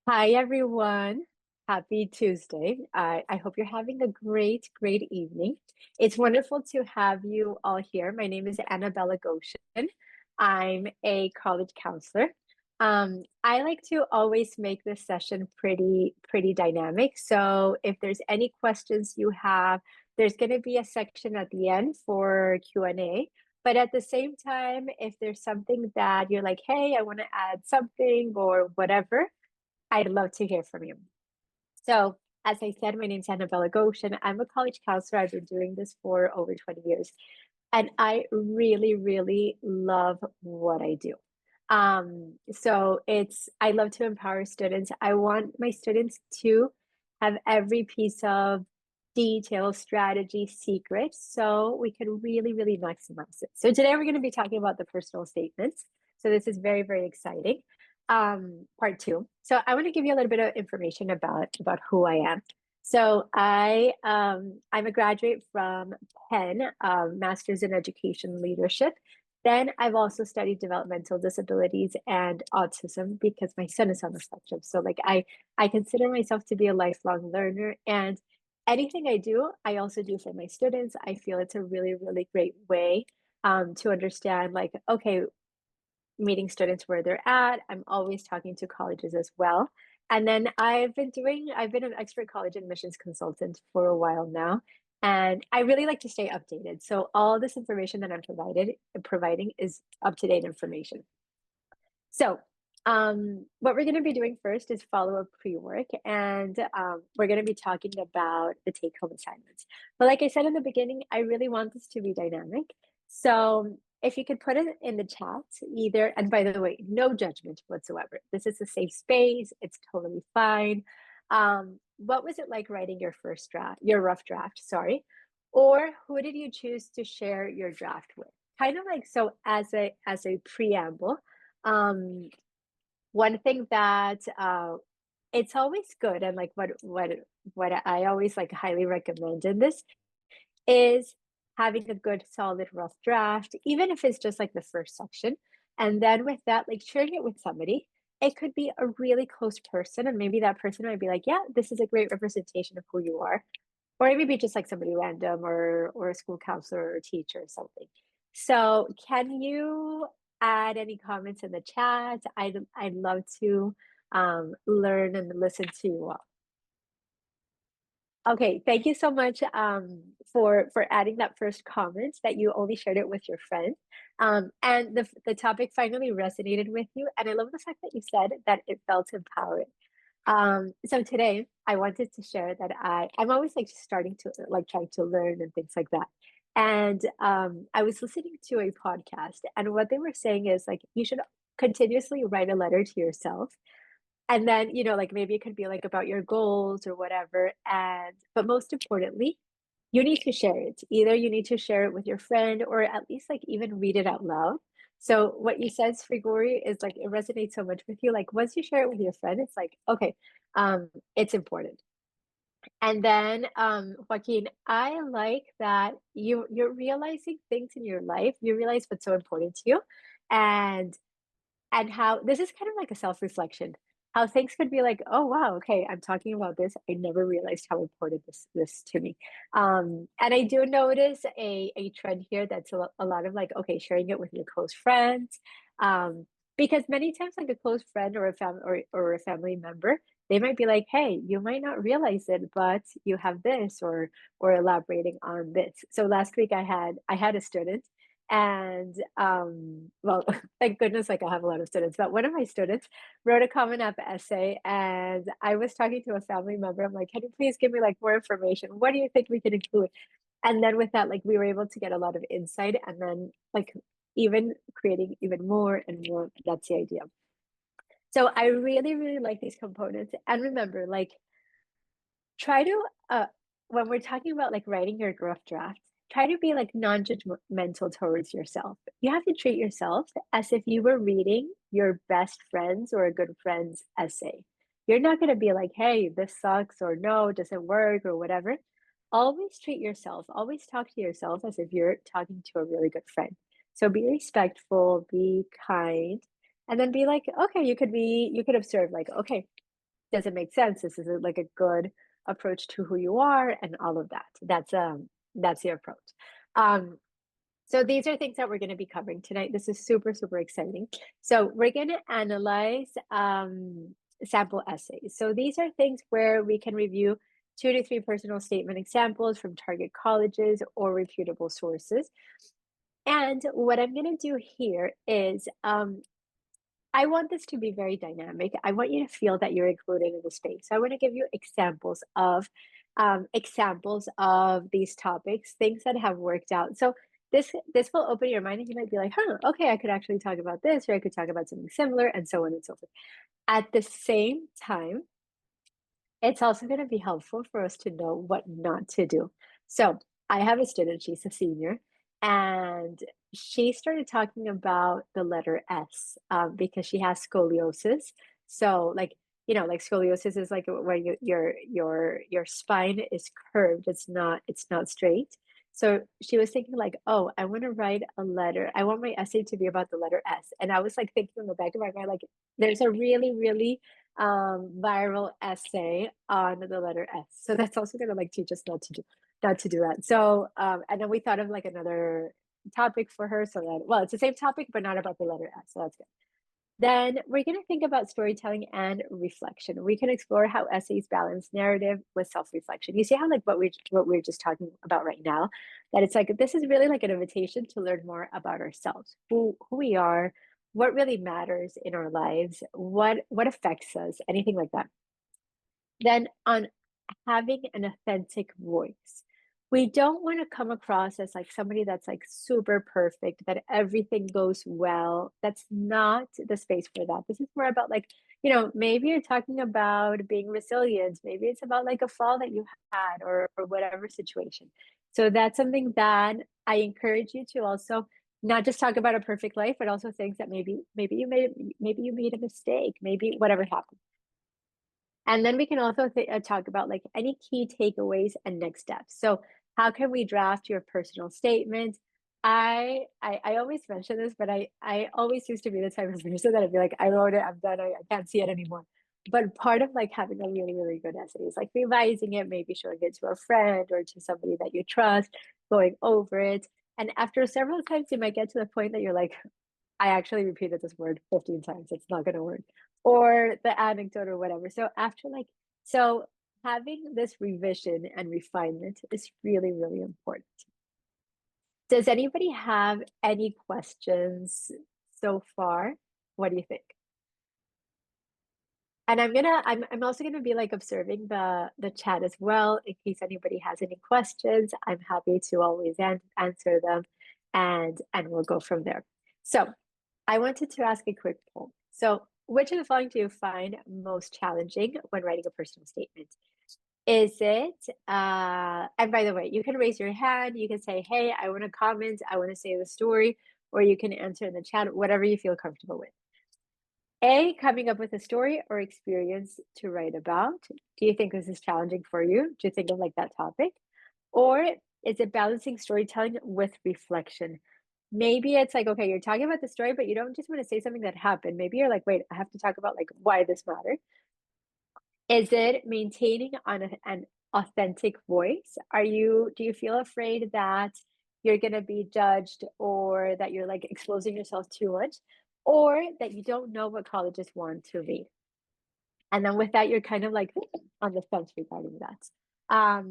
Hi, everyone. Happy Tuesday. I hope you're having a great evening. It's wonderful to have you all here. My name is Annabella Goshen. I'm a college counselor. I like to always make this session pretty dynamic. So if there's any questions you have, there's going to be a section at the end for Q&A. But at the same time, if there's something that you're like, hey, I want to add something or whatever, I'd love to hear from you. So, as I said, my name's Annabella Goshen. I'm a college counselor. I've been doing this for over 20 years, and I really love what I do. I love to empower students. I want my students to have every piece of detail, strategy, secret, so we can really maximize it. So today we're going to be talking about the personal statements. So this is very exciting. Part two. So I want to give you a little bit of information about who I am. So I'm a graduate from Penn, Masters in Education Leadership. Then I've also studied developmental disabilities and autism because my son is on the spectrum. So I consider myself to be a lifelong learner, and anything I do, I also do for my students. I feel it's a really great way to understand, like, okay, meeting students where they're at. I'm always talking to colleges as well. And then I've been an expert college admissions consultant for a while now. And I really like to stay updated. So all this information that providing is up-to-date information. So what we're going to be doing first is follow-up pre-work, and we're going to be talking about the take-home assignments. But like I said in the beginning, I really want this to be dynamic. So if you could put it in the chat either, and by the way, no judgment whatsoever. This is a safe space. It's totally fine. What was it like writing your first draft, your rough draft, sorry? Or who did you choose to share your draft with? Kind of like, so as a preamble, um, one thing that it's always good, and like what I always like highly recommend in this is having a good solid rough draft, even if it's just like the first section. And then with that, like sharing it with somebody. It could be a really close person, and maybe that person might be like, yeah, this is a great representation of who you are. Or it may be just like somebody random, or a school counselor or a teacher or something. So can you add any comments in the chat? I'd love to learn and listen to you all. Okay, thank you so much for adding that first comment that you only shared it with your friend. And the topic finally resonated with you. And I love the fact that you said that it felt empowering. So today I wanted to share that I'm always like starting to like trying to learn and things like that. And I was listening to a podcast, and what they were saying is like you should continuously write a letter to yourself, and then like maybe it could be like about your goals or whatever, and but most importantly, you need to share it. Either you need to share it with your friend, or at least like even read it out loud. So what you said, Srigori, is like it resonates so much with you. Like once you share it with your friend, it's like, okay, it's important. And then Joaquin, I like that you're realizing things in your life. You realize what's so important to you, and how this is kind of like a self-reflection, how things could be like, oh wow, okay, I'm talking about this, I never realized how important this to me. And I do notice a trend here that's a lot of like, okay, sharing it with your close friends, because many times like a close friend or a family, or a family member, they might be like, hey, you might not realize it, but you have this, or elaborating on this. So last week I had a student, and well, thank goodness, like I have a lot of students, but one of my students wrote a Common App essay, and I was talking to a family member. I'm like, can you please give me like more information? What do you think we can include? And then with that, like we were able to get a lot of insight, and then like even creating even more and more. That's the idea. So I really like these components. And remember, like, try to when we're talking about like writing your rough draft, try to be like non-judgmental towards yourself. You have to treat yourself as if you were reading your best friend's or a good friend's essay. You're not going to be like, hey, this sucks, or no, it doesn't work, or whatever. Always treat yourself, always talk to yourself as if you're talking to a really good friend. So be respectful, be kind, and then be like, okay, you could observe like, okay, does it make sense? This is like a good approach to who you are and all of that. That's the approach. Um, so these are things that we're going to be covering tonight. This is super, super exciting. So we're going to analyze sample essays. So these are things where we can review 2 to 3 personal statement examples from target colleges or reputable sources. And what I'm going to do here is I want this to be very dynamic. I want you to feel that you're included in the space. So I want to give you examples of these topics, things that have worked out. So this will open your mind, and you might be like, huh, okay, I could actually talk about this, or I could talk about something similar, and so on and so forth. At the same time, it's also going to be helpful for us to know what not to do. So I have a student, she's a senior, and she started talking about the letter S because she has scoliosis. So like scoliosis is like where your spine is curved. It's not straight. So she was thinking like, oh, I want to write a letter. I want my essay to be about the letter S. And I was like thinking in the back of my mind, like, there's a really, really viral essay on the letter S. So that's also gonna like teach us not to do that. So and then we thought of like another topic for her so that, well, it's the same topic but not about the letter S. So that's good. Then we're going to think about storytelling and reflection. We can explore how essays balance narrative with self-reflection. You see how like what we're just talking about right now, that it's like this is really like an invitation to learn more about ourselves, who we are, what really matters in our lives, what affects us, anything like that. Then on having an authentic voice. We don't want to come across as like somebody that's like super perfect, that everything goes well. That's not the space for that. This is more about like, maybe you're talking about being resilient. Maybe it's about like a fall that you had or whatever situation. So that's something that I encourage you to also not just talk about a perfect life, but also things that maybe you made a mistake, maybe whatever happened. And then we can also talk about like any key takeaways and next steps. So how can we draft your personal statement? I always mention this, but I always used to be the type of person that I'd be like, I wrote it, I'm done, I can't see it anymore. But part of like having a really, really good essay is like revising it, maybe showing it to a friend or to somebody that you trust, going over it. And after several times, you might get to the point that you're like, I actually repeated this word 15 times. It's not going to work. Or the anecdote or whatever. So having this revision and refinement is really, really important. Does anybody have any questions so far? What do you think? And I'm also gonna be like observing the chat as well in case anybody has any questions. I'm happy to always answer them, and we'll go from there. So I wanted to ask a quick poll. So which of the following do you find most challenging when writing a personal statement? Is it, and by the way, you can raise your hand, you can say, hey, I want to comment, I want to say the story, or you can answer in the chat, whatever you feel comfortable with. A, coming up with a story or experience to write about. Do you think this is challenging for you? Do you think of like that topic? Or is it balancing storytelling with reflection? Maybe it's like, okay, you're talking about the story, but you don't just want to say something that happened. Maybe you're like, wait, I have to talk about like why this mattered. Is it maintaining on an authentic voice? Do you feel afraid that you're going to be judged or that you're like exposing yourself too much or that you don't know what colleges want to read? And then with that, you're kind of like on the fence regarding that.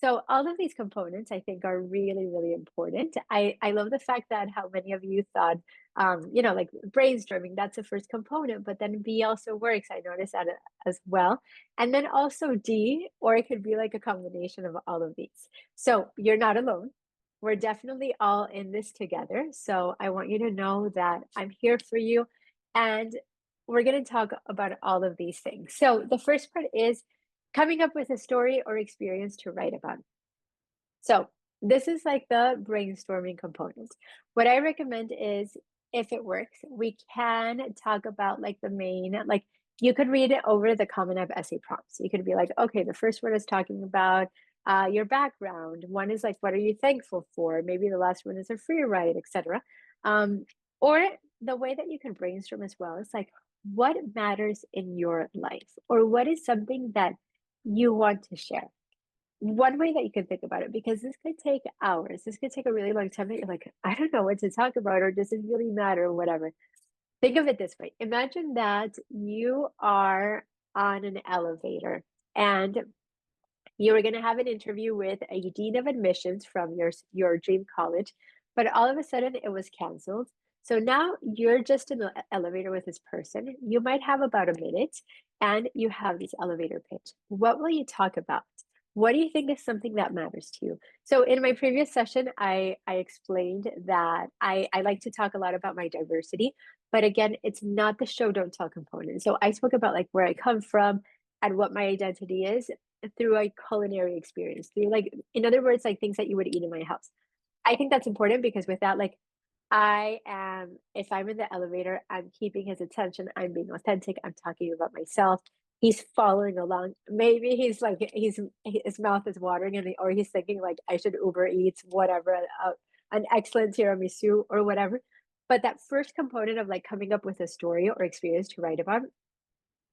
So all of these components I think are really, really important. I love the fact that how many of you thought, like brainstorming, that's the first component, but then B also works. I noticed that as well. And then also D, or it could be like a combination of all of these. So you're not alone. We're definitely all in this together. So I want you to know that I'm here for you. And we're going to talk about all of these things. So the first part is coming up with a story or experience to write about. So this is like the brainstorming component. What I recommend is if it works, we can talk about like the main, like you could read it over the Common App essay prompts. You could be like, okay, the first one is talking about your background. One is like, what are you thankful for? Maybe the last one is a free ride, etc. Or the way that you can brainstorm as well is like, what matters in your life, or what is something that you want to share. One way that you can think about it, because this could take hours, this could take a really long time that you're like, I don't know what to talk about, or does it really matter, or whatever. Think of it this way. Imagine that you are on an elevator and you were going to have an interview with a dean of admissions from your dream college, but all of a sudden it was canceled. So now you're just in the elevator with this person. You might have about a minute and you have this elevator pitch. What will you talk about? What do you think is something that matters to you? So in my previous session, I explained that I like to talk a lot about my diversity, but again, it's not the show don't tell component. So I spoke about like where I come from and what my identity is through a culinary experience, through like, in other words, like things that you would eat in my house. I think that's important because with that, like, if I'm in the elevator, I'm keeping his attention, I'm being authentic, I'm talking about myself. He's following along. Maybe he's like, his mouth is watering or he's thinking like, I should Uber Eats, whatever, an excellent tiramisu or whatever. But that first component of like coming up with a story or experience to write about,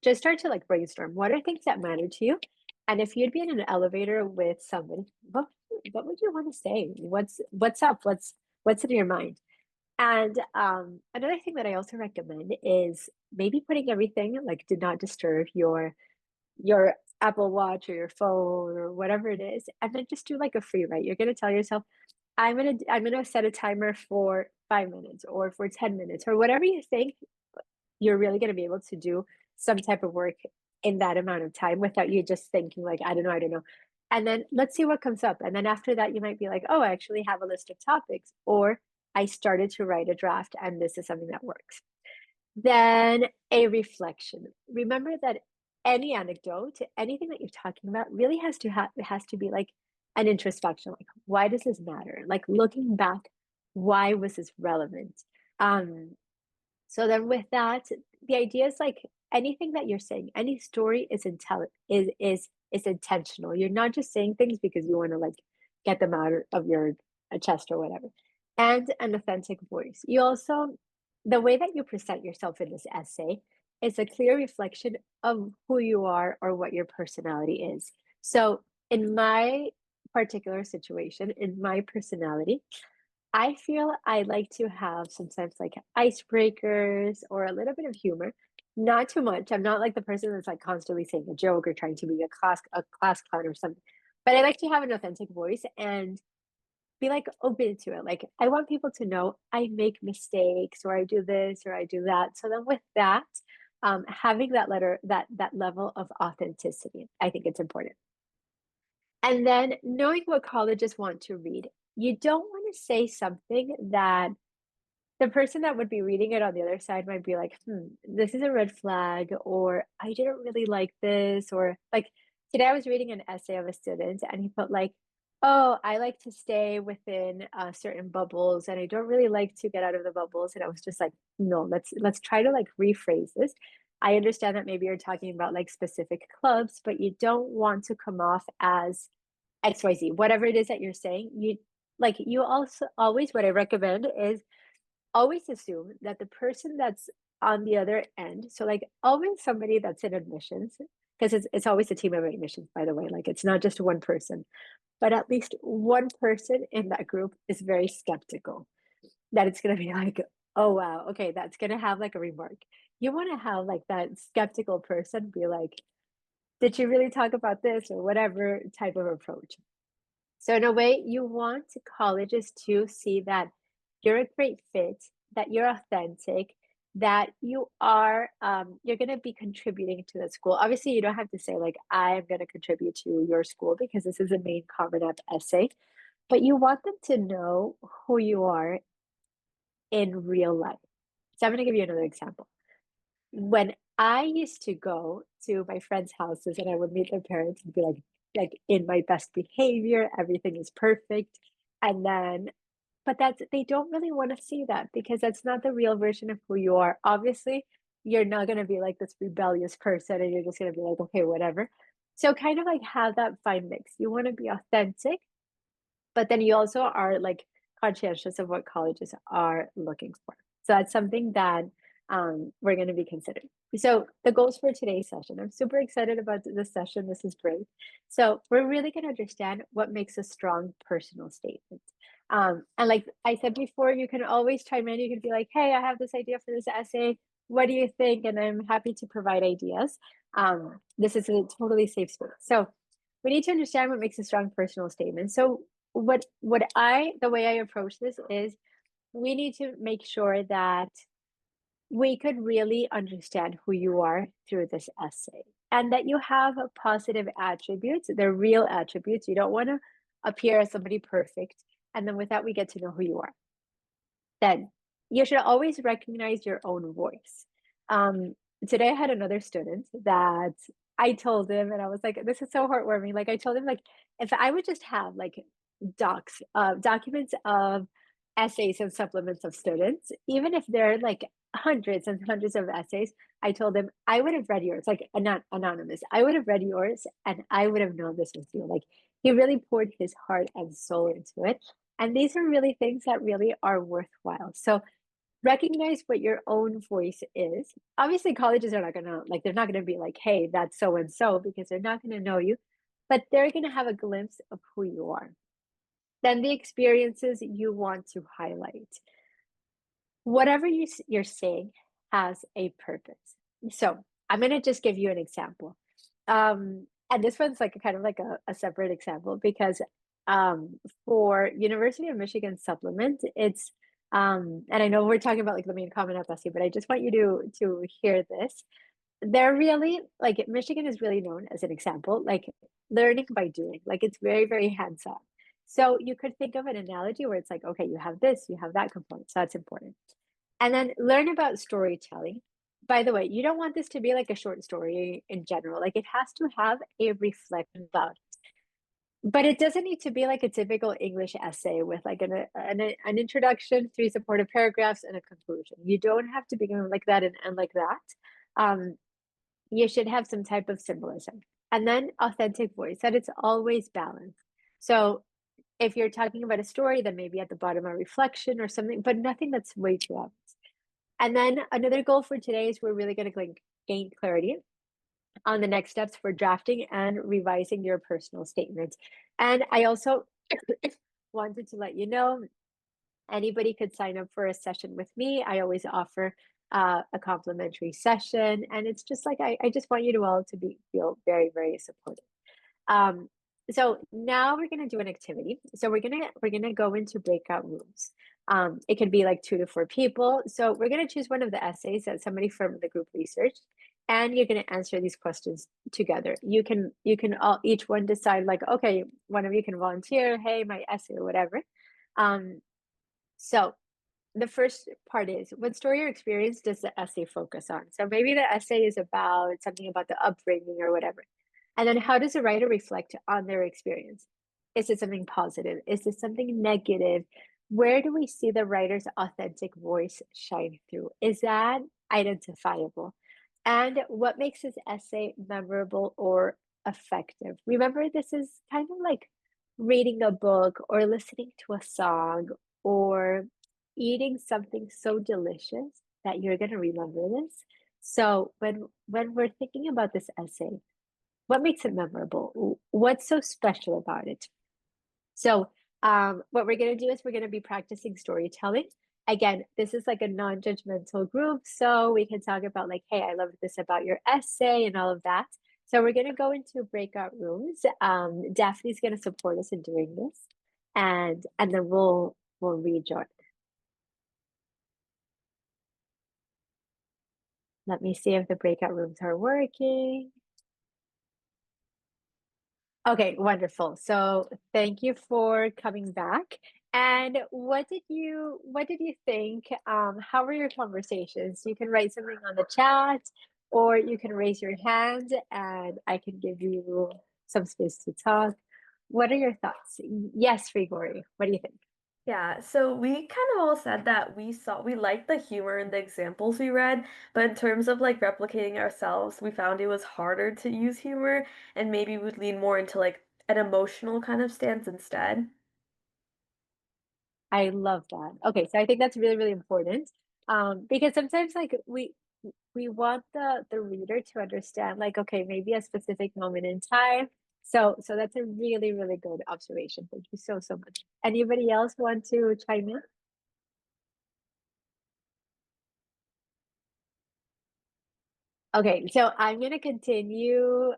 just start to like brainstorm. What are things that matter to you? And if you'd be in an elevator with somebody, what would you want to say? What's up? What's in your mind? And another thing that I also recommend is maybe putting everything like do not disturb your Apple Watch or your phone or whatever it is, and then just do like a free write. You're gonna tell yourself, I'm gonna set a timer for 5 minutes or for 10 minutes or whatever you think you're really going to be able to do some type of work in that amount of time without you just thinking like, I don't know. And then let's see what comes up. And then after that, you might be like, oh, I actually have a list of topics, or I started to write a draft and this is something that works. Then a reflection. Remember that any anecdote, anything that you're talking about really has to be like an introspection. Like, why does this matter? Like looking back, why was this relevant? Um, so then with that, the idea is like anything that you're saying, any story is intentional. You're not just saying things because you want to like get them out of your chest or whatever. And an authentic voice. You also, the way that you present yourself in this essay is a clear reflection of who you are or what your personality is. So in my particular situation, in my personality, I feel I like to have sometimes like icebreakers or a little bit of humor. Not too much. I'm not like the person that's like constantly saying a joke or trying to be a class clown or something. But I like to have an authentic voice and be like open to it. Like I want people to know I make mistakes or I do this or I do that. So then with that, having that level of authenticity, I think it's important. And then knowing what colleges want to read. You don't want to say something that the person that would be reading it on the other side might be like, this is a red flag, or I didn't really like this, or like today I was reading an essay of a student and he put like, oh, I like to stay within certain bubbles and I don't really like to get out of the bubbles. And I was just like, no, let's try to like rephrase this. I understand that maybe you're talking about like specific clubs, but you don't want to come off as XYZ, whatever it is that you're saying. You also always, what I recommend is always assume that the person that's on the other end, so like always somebody that's in admissions, because it's always a team of admissions, by the way, like it's not just one person, but at least one person in that group is very skeptical that it's going to be like, oh wow, okay, that's going to have like a remark. You want to have like that skeptical person be like, did you really talk about this or whatever type of approach. So in a way, you want colleges to see that you're a great fit, that you're authentic, that you're going to be contributing to the school. Obviously, you don't have to say like I'm going to contribute to your school because this is a main Common App essay, but you want them to know who you are in real life. So I'm going to give you another example. When I used to go to my friends' houses and I would meet their parents and be like in my best behavior, everything is perfect. And then, but they don't really want to see that because that's not the real version of who you are. Obviously, you're not going to be like this rebellious person and you're just going to be like, okay, whatever. So kind of like have that fine mix. You want to be authentic, but then you also are like conscientious of what colleges are looking for. So that's something that we're going to be considering. So the goals for today's session, I'm super excited about this session. This is great. So we're really going to understand what makes a strong personal statement. And like I said before, you can always chime in. You can be like, hey, I have this idea for this essay. What do you think? And I'm happy to provide ideas. This is a totally safe space. So we need to understand what makes a strong personal statement. So the way I approach this is we need to make sure that we could really understand who you are through this essay and that you have a positive attributes. They're real attributes. You don't want to appear as somebody perfect. And then with that, we get to know who you are. Then you should always recognize your own voice. Um, Today I had another student that I told him, and I was like, this is so heartwarming. Like I told him, like, if I would just have like documents of essays and supplements of students, even if they're like hundreds and hundreds of essays, I told him I would have read yours, like anonymous. I would have read yours and I would have known this was you. Like he really poured his heart and soul into it. And these are really things that really are worthwhile. So recognize what your own voice is. Obviously, colleges are not gonna like they're not gonna be like, hey, that's so and so, because they're not gonna know you, but they're gonna have a glimpse of who you are. Then the experiences you want to highlight. Whatever you're saying has a purpose. So I'm gonna just give you an example. And this one's like a kind of like a separate example because for University of Michigan supplement, it's and I know we're talking about like the main common app essay, but I just want you to hear this. They're really like Michigan is really known as an example, like learning by doing. Like it's very, very hands-on. So you could think of an analogy where it's like, okay, you have this, you have that component. So that's important. And then learn about storytelling. By the way, you don't want this to be like a short story in general. Like it has to have a reflection about it. But it doesn't need to be like a typical English essay with like an introduction, three supportive paragraphs, and a conclusion. You don't have to begin like that and end like that. Um, you should have some type of symbolism. And then authentic voice, that it's always balanced. So if you're talking about a story, then maybe at the bottom a reflection or something, but nothing that's way too obvious. And then another goal for today is we're really going to gain clarity on the next steps for drafting and revising your personal statements. And I also wanted to let you know anybody could sign up for a session with me. I always offer a complimentary session, and it's just like I just want you to all to feel very, very supported. Um, so now we're gonna do an activity. So we're gonna go into breakout rooms. It could be like 2 to 4 people. So we're gonna choose one of the essays that somebody from the group researched, and you're gonna answer these questions together. You can all each one decide like, okay, one of you can volunteer, hey, my essay or whatever. Um, so the first part is what story or experience does the essay focus on? So maybe the essay is about something about the upbringing or whatever. And then how does the writer reflect on their experience? Is it something positive? Is it something negative? Where do we see the writer's authentic voice shine through? Is that identifiable? And what makes this essay memorable or effective? Remember, this is kind of like reading a book or listening to a song or eating something so delicious that you're going to remember this. So when we're thinking about this essay, what makes it memorable? What's so special about it? So what we're going to do is we're going to be practicing storytelling. Again, this is like a non-judgmental group, so we can talk about like, hey, I love this about your essay and all of that. So we're going to go into breakout rooms. Daphne's going to support us in doing this, and then we'll rejoin. Let me see if the breakout rooms are working. Okay, wonderful. So thank you for coming back. And what did you think? How were your conversations? You can write something on the chat or you can raise your hand and I can give you some space to talk. What are your thoughts? Yes, Grigori. What do you think? Yeah, so we kind of all said that we liked the humor in the examples we read, but in terms of like replicating ourselves, we found it was harder to use humor and maybe would lean more into like an emotional kind of stance instead. I love that. Okay, so I think that's really, really important. Because sometimes like we want the reader to understand like, okay, maybe a specific moment in time. So that's a really, really good observation. Thank you so, so much. Anybody else want to chime in? Okay, so I'm gonna continue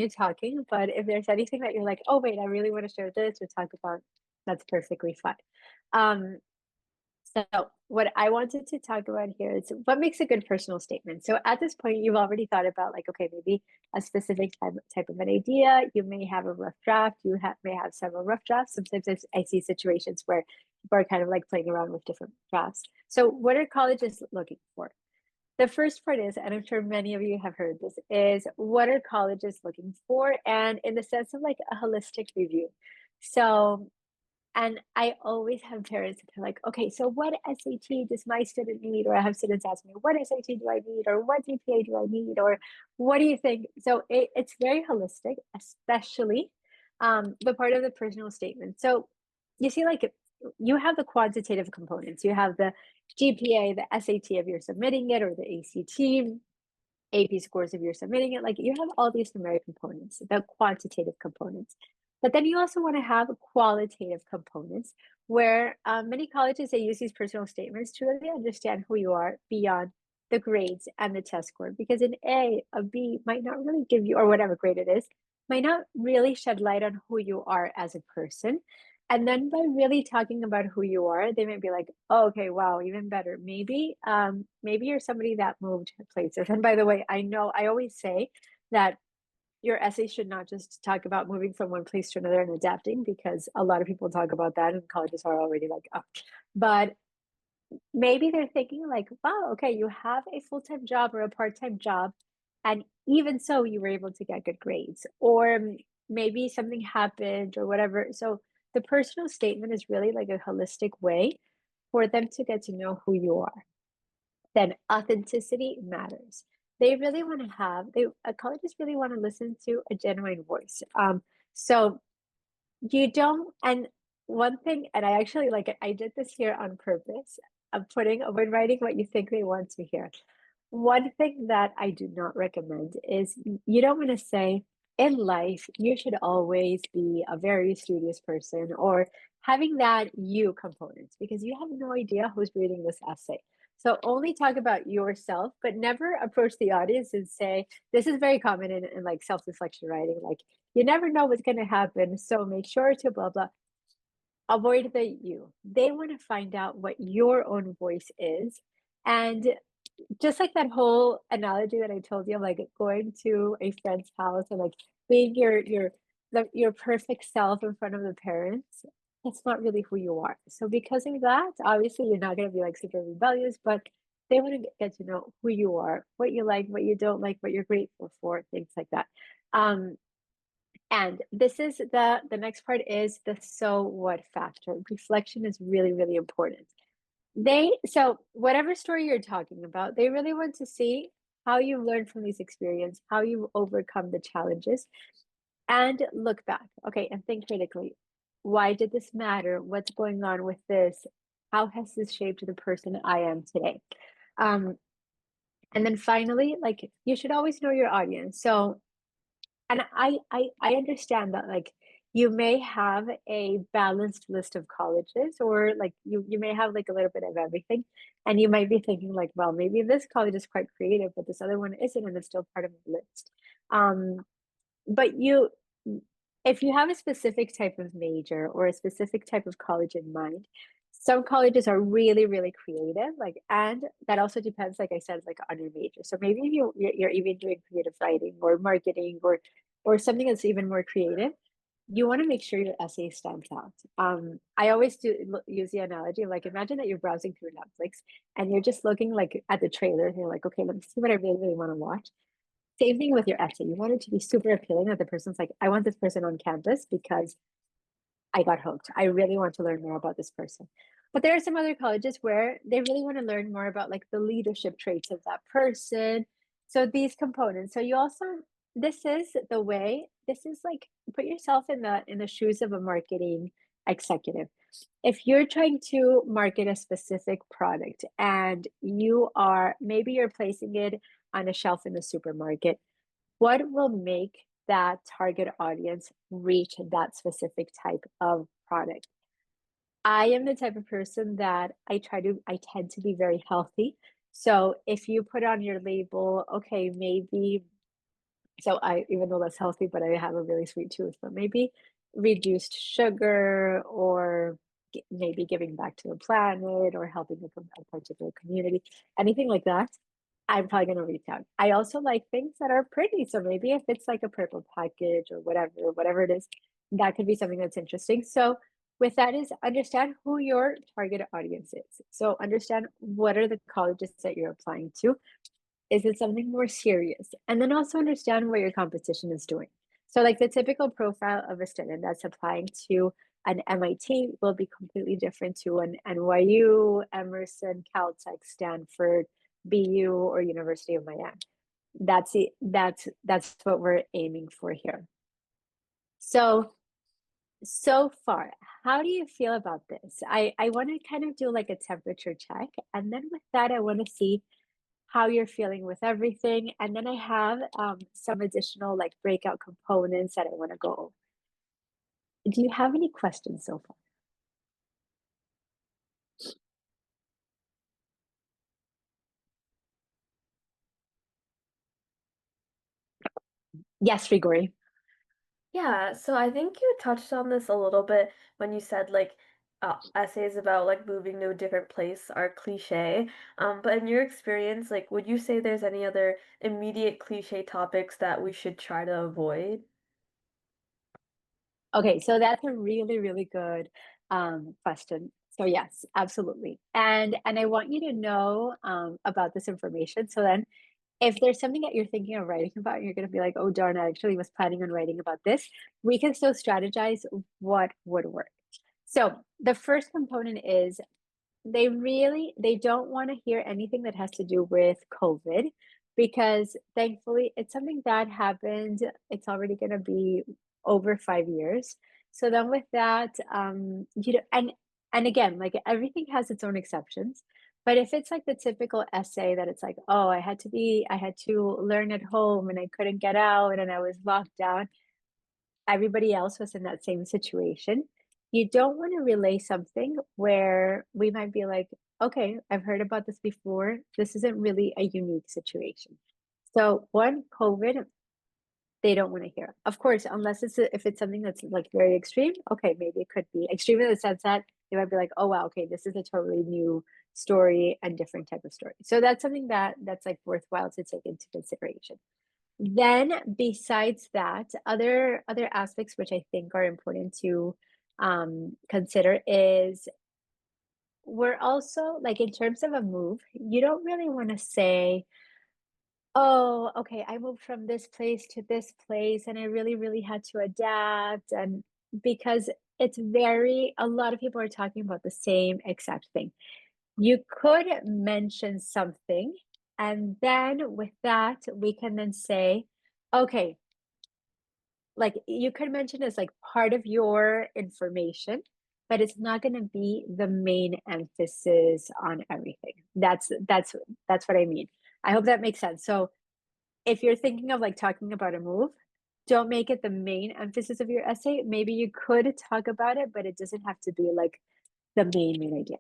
talking, but if there's anything that you're like, oh wait, I really want to share this or talk about, that's perfectly fine. Um, so what I wanted to talk about here is what makes a good personal statement. So at this point, you've already thought about like, okay, maybe a specific type of an idea. You may have a rough draft. May have several rough drafts. Sometimes I see situations where people are kind of like playing around with different drafts. So what are colleges looking for? The first part is, and I'm sure many of you have heard this, is what are colleges looking for? And in the sense of like a holistic review. So, and I always have parents that are like, okay, so what SAT does my student need? Or I have students ask me, what SAT do I need? Or what GPA do I need? Or what do you think? So it's very holistic, especially the part of the personal statement. So you see, like you have the quantitative components. You have the GPA, the SAT if you're submitting it, or the ACT, AP scores if you're submitting it. Like you have all these numeric components, the quantitative components. But then you also want to have qualitative components where many colleges, they use these personal statements to really understand who you are beyond the grades and the test score. Because an A B might not really give you, or whatever grade it is, might not really shed light on who you are as a person. And then by really talking about who you are, they might be like, oh, okay, wow, even better. Maybe you're somebody that moved places. And by the way, I know I always say that your essay should not just talk about moving from one place to another and adapting, because a lot of people talk about that and colleges are already like, oh. But maybe they're thinking like, wow, okay, you have a full-time job or a part-time job, and even so, you were able to get good grades, or maybe something happened or whatever. So the personal statement is really like a holistic way for them to get to know who you are. Then authenticity matters. They really want to have they colleges really want to listen to a genuine voice. So you don't, and one thing, and I actually like it, I did this here on purpose. I'm putting when writing what you think they want to hear. One thing that I do not recommend is you don't want to say in life you should always be a very studious person, or having that you component, because you have no idea who's reading this essay. So only talk about yourself, but never approach the audience and say, this is very common in like self-reflection writing, like you never know what's going to happen. So make sure to blah, blah. Avoid the you. They want to find out what your own voice is. And just like that whole analogy that I told you, like going to a friend's house and like being your perfect self in front of the parents, that's not really who you are. So because of that, obviously you're not going to be like super rebellious, but they want to get to know who you are, what you like, what you don't like, what you're grateful for, things like that. Um, and this is the next part is the so what factor. Reflection is really, really important. So whatever story you're talking about, they really want to see how you learned from these experiences, how you overcome the challenges, and look back. Okay, and think critically. Why did this matter? What's going on with this? How has this shaped the person I am today? Um, and then finally, like you should always know your audience. So, and I understand that like you may have a balanced list of colleges, or like you may have like a little bit of everything, and you might be thinking like, well, maybe this college is quite creative but this other one isn't, and it's still part of the list. But if you have a specific type of major or a specific type of college in mind, some colleges are really, really creative, like, and that also depends, like I said, like on your major. So maybe if you're even doing creative writing or marketing or something that's even more creative, you want to make sure your essay stands out. I always use the analogy of like, imagine that you're browsing through Netflix and you're just looking like at the trailer and you're like, okay, let me see what I really, really want to watch. Same thing with your essay. You want it to be super appealing that the person's like, I want this person on campus because I got hooked. I really want to learn more about this person. But there are some other colleges where they really want to learn more about like the leadership traits of that person. So these components. So you also, this is the way, this is like put yourself in the shoes of a marketing executive. If you're trying to market a specific product and you are maybe you're placing it on a shelf in the supermarket, what will make that target audience reach that specific type of product? I am the type of person that I tend to be very healthy. So if you put on your label, okay, maybe so I, even though that's healthy, but I have a really sweet tooth, but maybe reduced sugar or maybe giving back to the planet or helping a particular community, anything like that, I'm probably going to reach out. I also like things that are pretty. So maybe if it's like a purple package or whatever it is, that could be something that's interesting. So with that is understand who your target audience is. So understand what are the colleges that you're applying to, is it something more serious? And then also understand what your competition is doing. So, like the typical profile of a student that's applying to an MIT will be completely different to an NYU, Emerson, Caltech, Stanford, BU, or University of Miami. That's what we're aiming for here. So far, how do you feel about this? I want to kind of do like a temperature check, and then with that, I want to see how you're feeling with everything. And then I have some additional like breakout components that I want to go over. Do you have any questions so far? Yes, Grigori. Yeah, so I think you touched on this a little bit when you said like essays about like moving to a different place are cliche. But in your experience, like, would you say there's any other immediate cliche topics that we should try to avoid? Okay, so that's a really, really good question. So yes, absolutely. And I want you to know about this information. So then if there's something that you're thinking of writing about, and you're going to be like, oh, darn, I actually was planning on writing about this, we can still strategize what would work. So the first component is they don't want to hear anything that has to do with COVID because thankfully it's something that happened. It's already going to be over 5 years. So then with that, and again, like everything has its own exceptions. But if it's like the typical essay that it's like, oh, I had to learn at home and I couldn't get out and I was locked down, everybody else was in that same situation. You don't want to relay something where we might be like, okay, I've heard about this before. This isn't really a unique situation. So, one, COVID, they don't want to hear. Of course, unless if it's something that's like very extreme, okay, maybe it could be extreme in the sense that they might be like, oh wow, okay, this is a totally new story and different type of story. So that's something that's like worthwhile to take into consideration. Then besides that, other aspects which I think are important to consider is we're also like in terms of a move, you don't really want to say, oh, okay, I moved from this place to this place and I really, really had to adapt. And because it's a lot of people are talking about the same exact thing. You could mention something, and then with that, we can then say, okay, like you could mention as like part of your information, but it's not going to be the main emphasis on everything. That's what I mean. I hope that makes sense. So if you're thinking of like talking about a move, don't make it the main emphasis of your essay. Maybe you could talk about it, but it doesn't have to be like the main idea.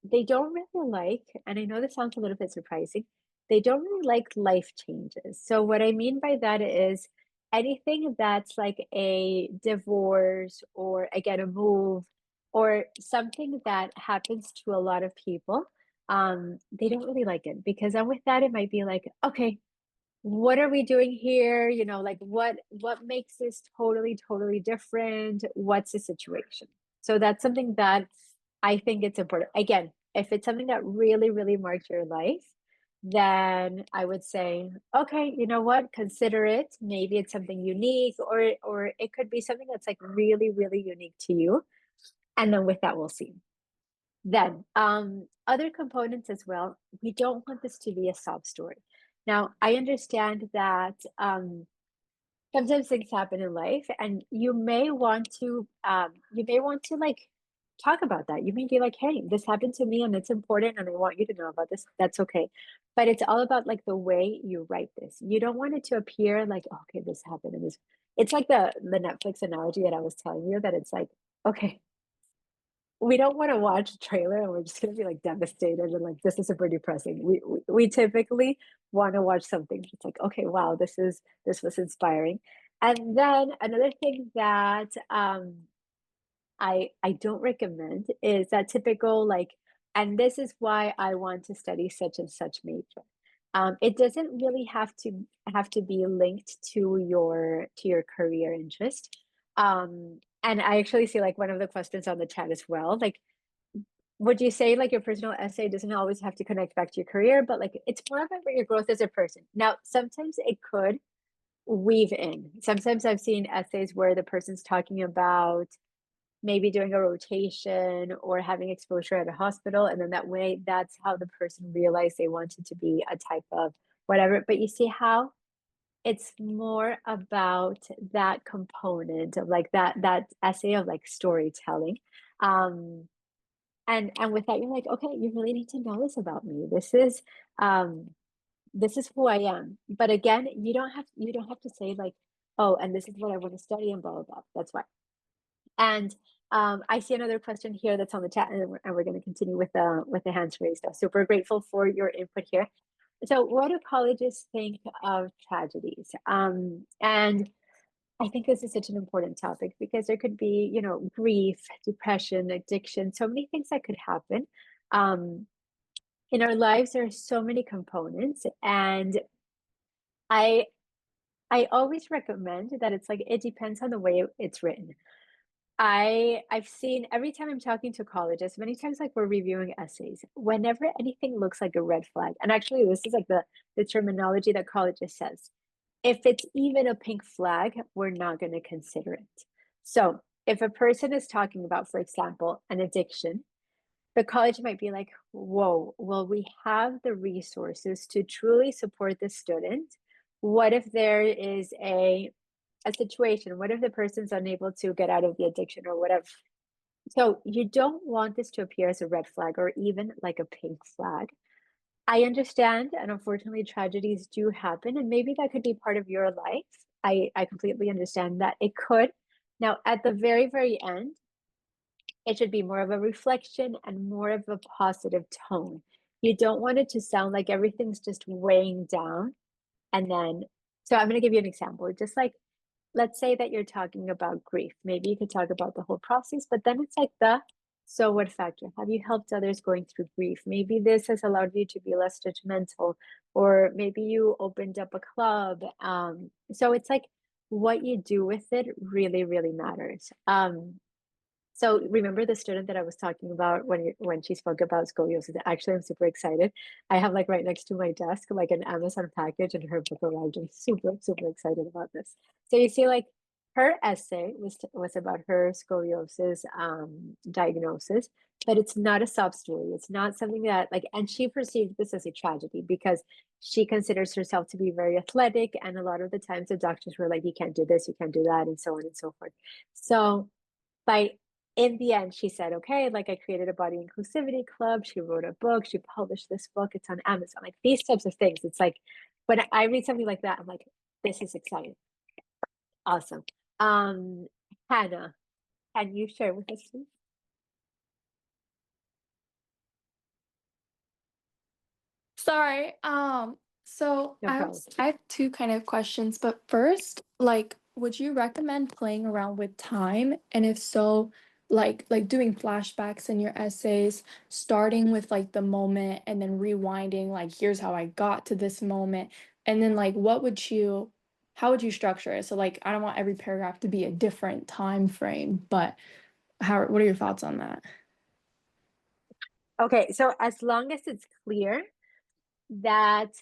They don't really like, and I know this sounds a little bit surprising, they don't really like life changes. So what I mean by that is anything that's like a divorce or again a move or something that happens to a lot of people, they don't really like it because then with that it might be like, okay, what are we doing here? You know, like what makes this totally different? What's the situation? So that's something that I think it's important. Again, if it's something that really marked your life, then I would say, okay, you know what? Consider it. Maybe it's something unique, or it could be something that's like really unique to you. And then with that, we'll see. Then, other components as well, we don't want this to be a sob story. Now, I understand that sometimes things happen in life, and you may want to like talk about that. You may be like, hey, this happened to me and it's important and I want you to know about this. That's okay. But it's all about like the way you write this. You don't want it to appear like, "Oh, okay, this happened and this." It's like the Netflix analogy that I was telling you, that it's like, okay, we don't want to watch a trailer and we're just going to be like devastated and like this is super depressing. We typically want to watch something that's like, okay, wow, this was inspiring. And then another thing that I don't recommend is that typical like, and this is why I want to study such and such major. It doesn't really have to be linked to your career interest. And I actually see like one of the questions on the chat as well. Like, would you say like your personal essay doesn't always have to connect back to your career, but like it's more about your growth as a person? Now, sometimes it could weave in. Sometimes I've seen essays where the person's talking about maybe doing a rotation or having exposure at a hospital, and then that way that's how the person realized they wanted to be a type of whatever. But you see how it's more about that component of like that essay of like storytelling. Um, and with that, you're like, okay, you really need to know this about me. Um, this is who I am. But again, you don't have to say like, oh, and this is what I want to study and blah blah blah. That's why. And I see another question here that's on the chat, and we're going to continue with the hands raised. I'm super grateful for your input here. So, what do colleges think of tragedies? And I think this is such an important topic because there could be, you know, grief, depression, addiction, so many things that could happen. Um, in our lives, there are so many components, and I I always recommend that it's like it depends on the way it's written. I've seen every time I'm talking to colleges, many times like we're reviewing essays, whenever anything looks like a red flag, and actually this is like the terminology that colleges says. If it's even a pink flag, we're not going to consider it. So if a person is talking about, for example, an addiction, the college might be like, whoa, will we have the resources to truly support the student? What if there is a situation? What if the person's unable to get out of the addiction or whatever? So you don't want this to appear as a red flag or even like a pink flag. I understand, and unfortunately, tragedies do happen, and maybe that could be part of your life. I completely understand that it could. Now, at the very, very end, it should be more of a reflection and more of a positive tone. You don't want it to sound like everything's just weighing down. And then, so I'm going to give you an example. Just like, let's say that you're talking about grief. Maybe you could talk about the whole process, but then it's like the so what factor. Have you helped others going through grief? Maybe this has allowed you to be less judgmental, or maybe you opened up a club. So it's like what you do with it really, really matters. So remember the student that I was talking about when she spoke about scoliosis? Actually, I'm super excited. I have like right next to my desk like an Amazon package and her book arrived. I'm super, super excited about this. So you see, like her essay was about her scoliosis diagnosis, but it's not a sob story. It's not something that like, and she perceived this as a tragedy because she considers herself to be very athletic, and a lot of the times the doctors were like, you can't do this, you can't do that, and so on and so forth. So by in the end, she said, okay, like I created a body inclusivity club. She wrote a book. She published this book. It's on Amazon. Like these types of things. It's like when I read something like that, I'm like, this is exciting. Awesome. Um, Hannah, can you share with us, please? Sorry. No problem. I have two kind of questions, but first, like, would you recommend playing around with time? And if so, like doing flashbacks in your essays, starting with like the moment and then rewinding, like, here's how I got to this moment. And then like how would you structure it? So like I don't want every paragraph to be a different time frame, but what are your thoughts on that? Okay, so as long as it's clear that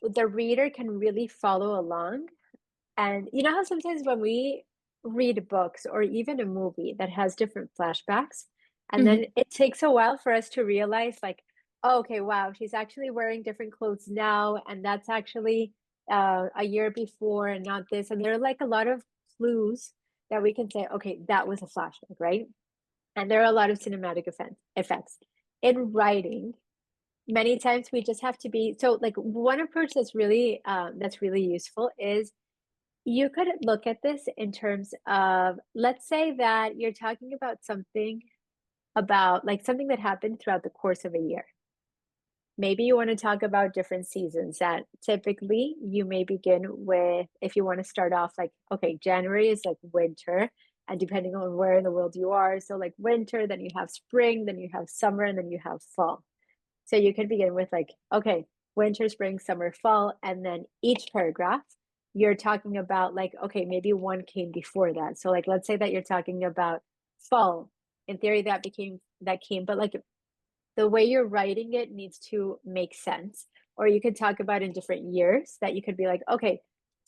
the reader can really follow along. And you know how sometimes when we read books or even a movie that has different flashbacks, and Mhm. then it takes a while for us to realize, like, oh, okay, wow, she's actually wearing different clothes now, and that's actually a year before and not this. And there are like a lot of clues that we can say, okay, that was a flashback, right? And there are a lot of cinematic effects. In writing, many times we just have to be so like one approach that's really useful is you could look at this in terms of, let's say that you're talking about something about like something that happened throughout the course of a year. Maybe you want to talk about different seasons that typically you may begin with, if you want to start off like, okay, January is like winter, and depending on where in the world you are, so like winter, then you have spring, then you have summer, and then you have fall. So you can begin with like, okay, winter, spring, summer, fall, and then each paragraph you're talking about like, okay, maybe one came before that. So like, let's say that you're talking about fall. In theory, that came, but like the way you're writing it needs to make sense. Or you could talk about in different years that you could be like, okay,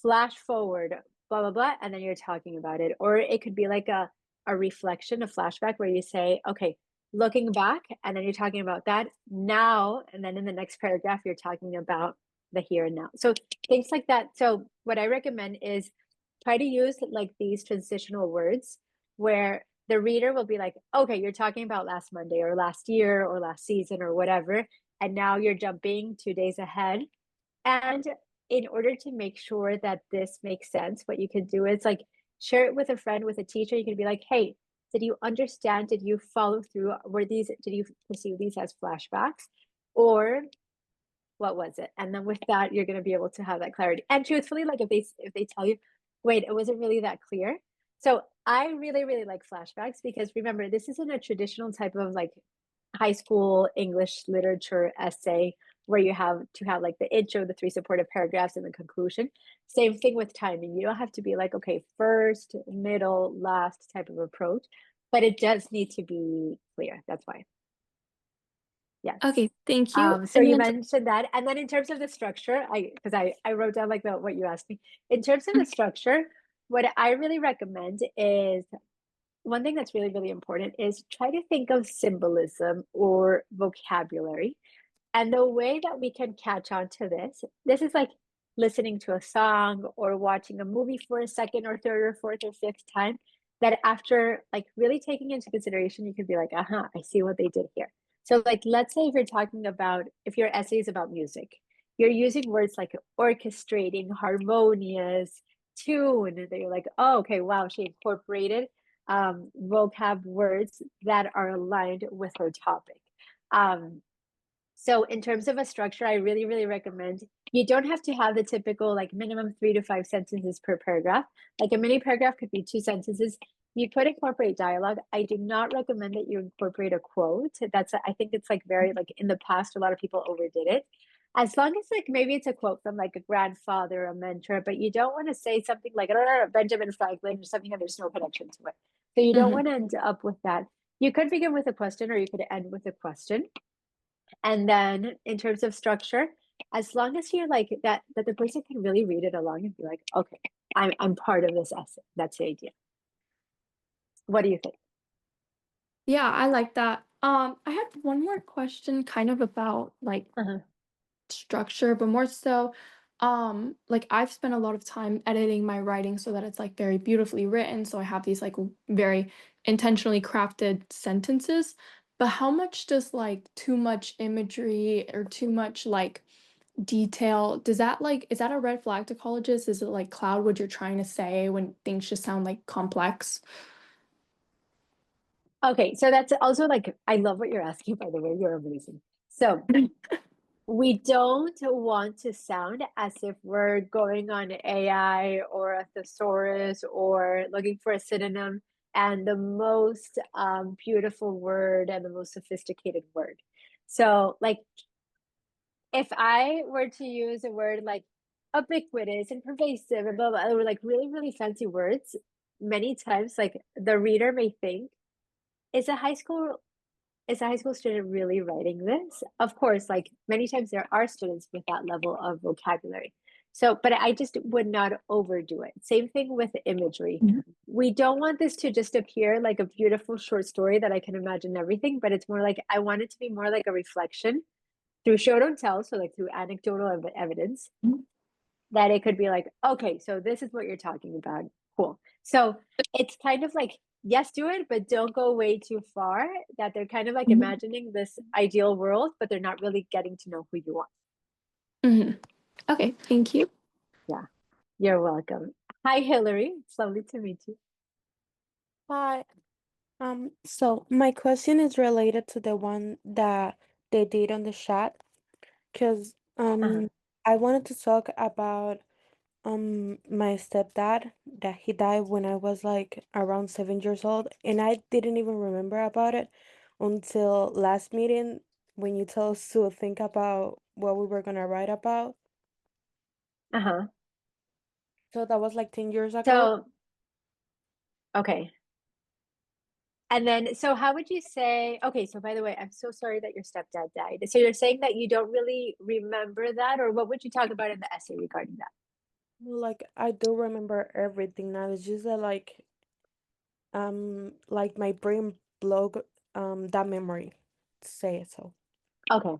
flash forward, blah, blah, blah, and then you're talking about it. Or it could be like a reflection, a flashback where you say, okay, looking back, and then you're talking about that now. And then in the next paragraph, you're talking about the here and now. So things like that. So what I recommend is try to use like these transitional words where the reader will be like, okay, you're talking about last Monday or last year or last season or whatever. And now you're jumping 2 days ahead. And in order to make sure that this makes sense, what you can do is like share it with a friend, with a teacher. You can be like, hey, did you understand? Did you follow through? Did you perceive these as flashbacks? Or what was it? And then with that, you're going to be able to have that clarity. And truthfully, like if they tell you, wait, it wasn't really that clear. So I really, really like flashbacks because remember, this isn't a traditional type of like high school English literature essay where you have to have like the intro, the three supportive paragraphs, and the conclusion. Same thing with timing. You don't have to be like, okay, first, middle, last type of approach, but it does need to be clear. That's why. Yes. Okay, thank you. So And you then mentioned that, and then in terms of the structure, I wrote down like what you asked me. In terms of the structure, what I really recommend is one thing that's really, really important is try to think of symbolism or vocabulary. And the way that we can catch on to this is like listening to a song or watching a movie for a second or third or fourth or fifth time, that after like really taking into consideration, you can be like, uh-huh, I see what they did here. So like, let's say if you're talking about, if your essay is about music, you're using words like orchestrating, harmonious, tune, that you're like, oh, okay, wow, she incorporated vocab words that are aligned with her topic. So in terms of a structure, I really, really recommend you don't have to have the typical like minimum 3 to 5 sentences per paragraph. Like a mini paragraph could be 2 sentences. You could incorporate dialogue. I do not recommend that you incorporate a quote. I think it's like very like in the past, a lot of people overdid it. As long as like maybe it's a quote from like a grandfather, a mentor, but you don't want to say something like, I don't know, Benjamin Franklin or something and there's no connection to it. So you don't mhm. want to end up with that. You could begin with a question or you could end with a question. And then in terms of structure, as long as you're like that the person can really read it along and be like, okay, I'm part of this essay. That's the idea. What do you think? Yeah, I like that. I had one more question kind of about like Uh-huh. structure, but more so, like I've spent a lot of time editing my writing so that it's like very beautifully written. So I have these like very intentionally crafted sentences. But how much does like too much imagery or too much like detail, does that like, is that a red flag to colleges? Is it like cloud what you're trying to say when things just sound like complex? Okay, so that's also like I love what you're asking, by the way. You're amazing. So we don't want to sound as if we're going on AI or a thesaurus or looking for a synonym and the most beautiful word and the most sophisticated word. So, like, if I were to use a word like ubiquitous and pervasive and blah, blah, or like really, really fancy words, many times, like the reader may think, is a high school is a high school student really writing this? Of course, like many times there are students with that level of vocabulary. So, but I just would not overdo it. Same thing with imagery. Mhm. We don't want this to just appear like a beautiful short story that I can imagine everything, but it's more like I want it to be more like a reflection through show don't tell, so like through anecdotal evidence that it could be like, okay, so this is what you're talking about. Cool. So it's kind of like, yes, do it, but don't go way too far, that they're kind of like Mhm. imagining this ideal world, but they're not really getting to know who you are. Mhm. Okay, thank you. Yeah, you're welcome. Hi, Hillary. It's lovely to meet you. Hi. So my question is related to the one that they did on the chat, because Uh-huh. I wanted to talk about my stepdad that he died when I was like around 7 years old, and I didn't even remember about it until last meeting when you told us to think about what we were gonna write about. Uh-huh. So that was like 10 years ago. So, okay. And then, so how would you say, okay, so by the way, I'm so sorry that your stepdad died. So you're saying that you don't really remember that, or what would you talk about in the essay regarding that? Like I do remember everything now. It's just that like my brain blocked that memory to say it so. Okay.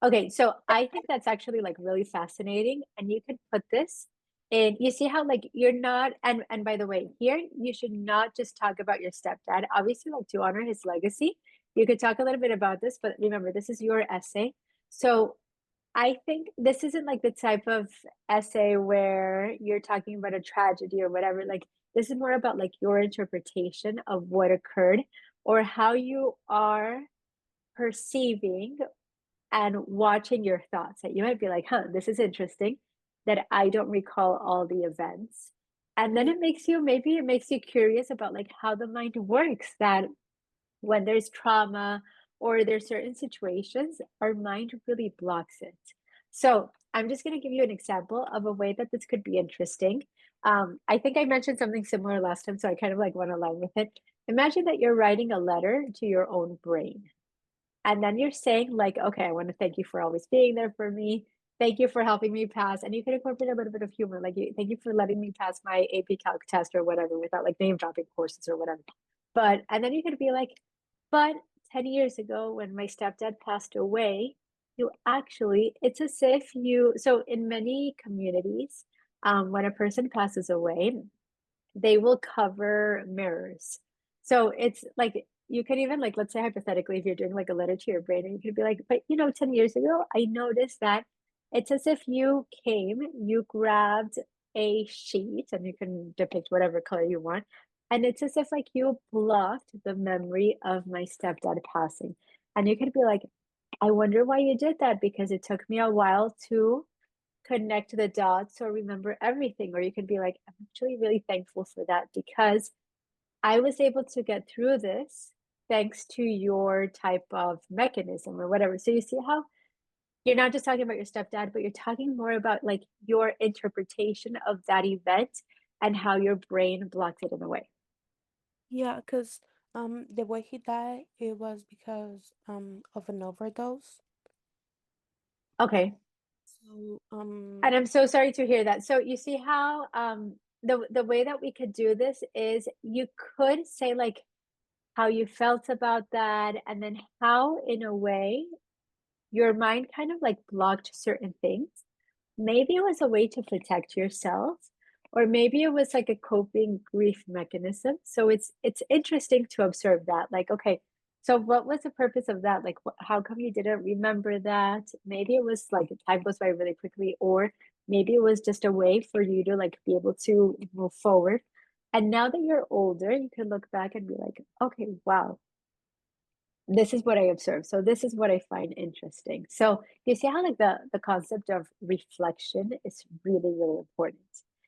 Okay, so I think that's actually like really fascinating, and you could put this in. You see how like you're not, and by the way, here you should not just talk about your stepdad. Obviously, like to honor his legacy, you could talk a little bit about this, but remember, this is your essay. So I think this isn't like the type of essay where you're talking about a tragedy or whatever. Like this is more about like your interpretation of what occurred or how you are perceiving and watching your thoughts, that you might be like, huh, this is interesting that I don't recall all the events. And then Yeah. it makes you, maybe it makes you curious about like how the mind works, that when there's trauma or there's certain situations, our mind really blocks it. So I'm just going to give you an example of a way that this could be interesting. I think I mentioned something similar last time, so I kind of like want to align with it. Imagine that you're writing a letter to your own brain. And then you're saying, like, okay, I want to thank you for always being there for me. Thank you for helping me pass. And you can incorporate a little bit of humor, like, thank you for letting me pass my AP Calc test or whatever without like name dropping courses or whatever. But, and then you could be like, but 10 years ago when my stepdad passed away, you actually, it's as if you, so in many communities, when a person passes away, they will cover mirrors. So it's like you could even like, let's say hypothetically, if you're doing like a letter to your brain, and you could be like, but 10 years ago, I noticed that it's as if you came, you grabbed a sheet, and you can depict whatever color you want. And it's as if like you blocked the memory of my stepdad passing. And you could be like, I wonder why you did that, because it took me a while to connect the dots or remember everything. Or you could be like, I'm actually really thankful for that because I was able to get through this thanks to your type of mechanism or whatever. So you see how you're not just talking about your stepdad, but you're talking more about like your interpretation of that event and how your brain blocked it in a way. Yeah, because the way he died, it was because of an overdose. Okay. So And I'm so sorry to hear that. So you see how the way that we could do this is you could say like how you felt about that, and then how, in a way, your mind kind of like blocked certain things. Maybe it was a way to protect yourself, or maybe it was like a coping grief mechanism. So it's interesting to observe that. Like, okay, so what was the purpose of that? Like, how come you didn't remember that? Maybe it was like time goes by really quickly, or maybe it was just a way for you to like be able to move forward. And now that you're older, you can look back and be like, okay, wow, this is what I observe. So this is what I find interesting. So you see how like the concept of reflection is really, really important.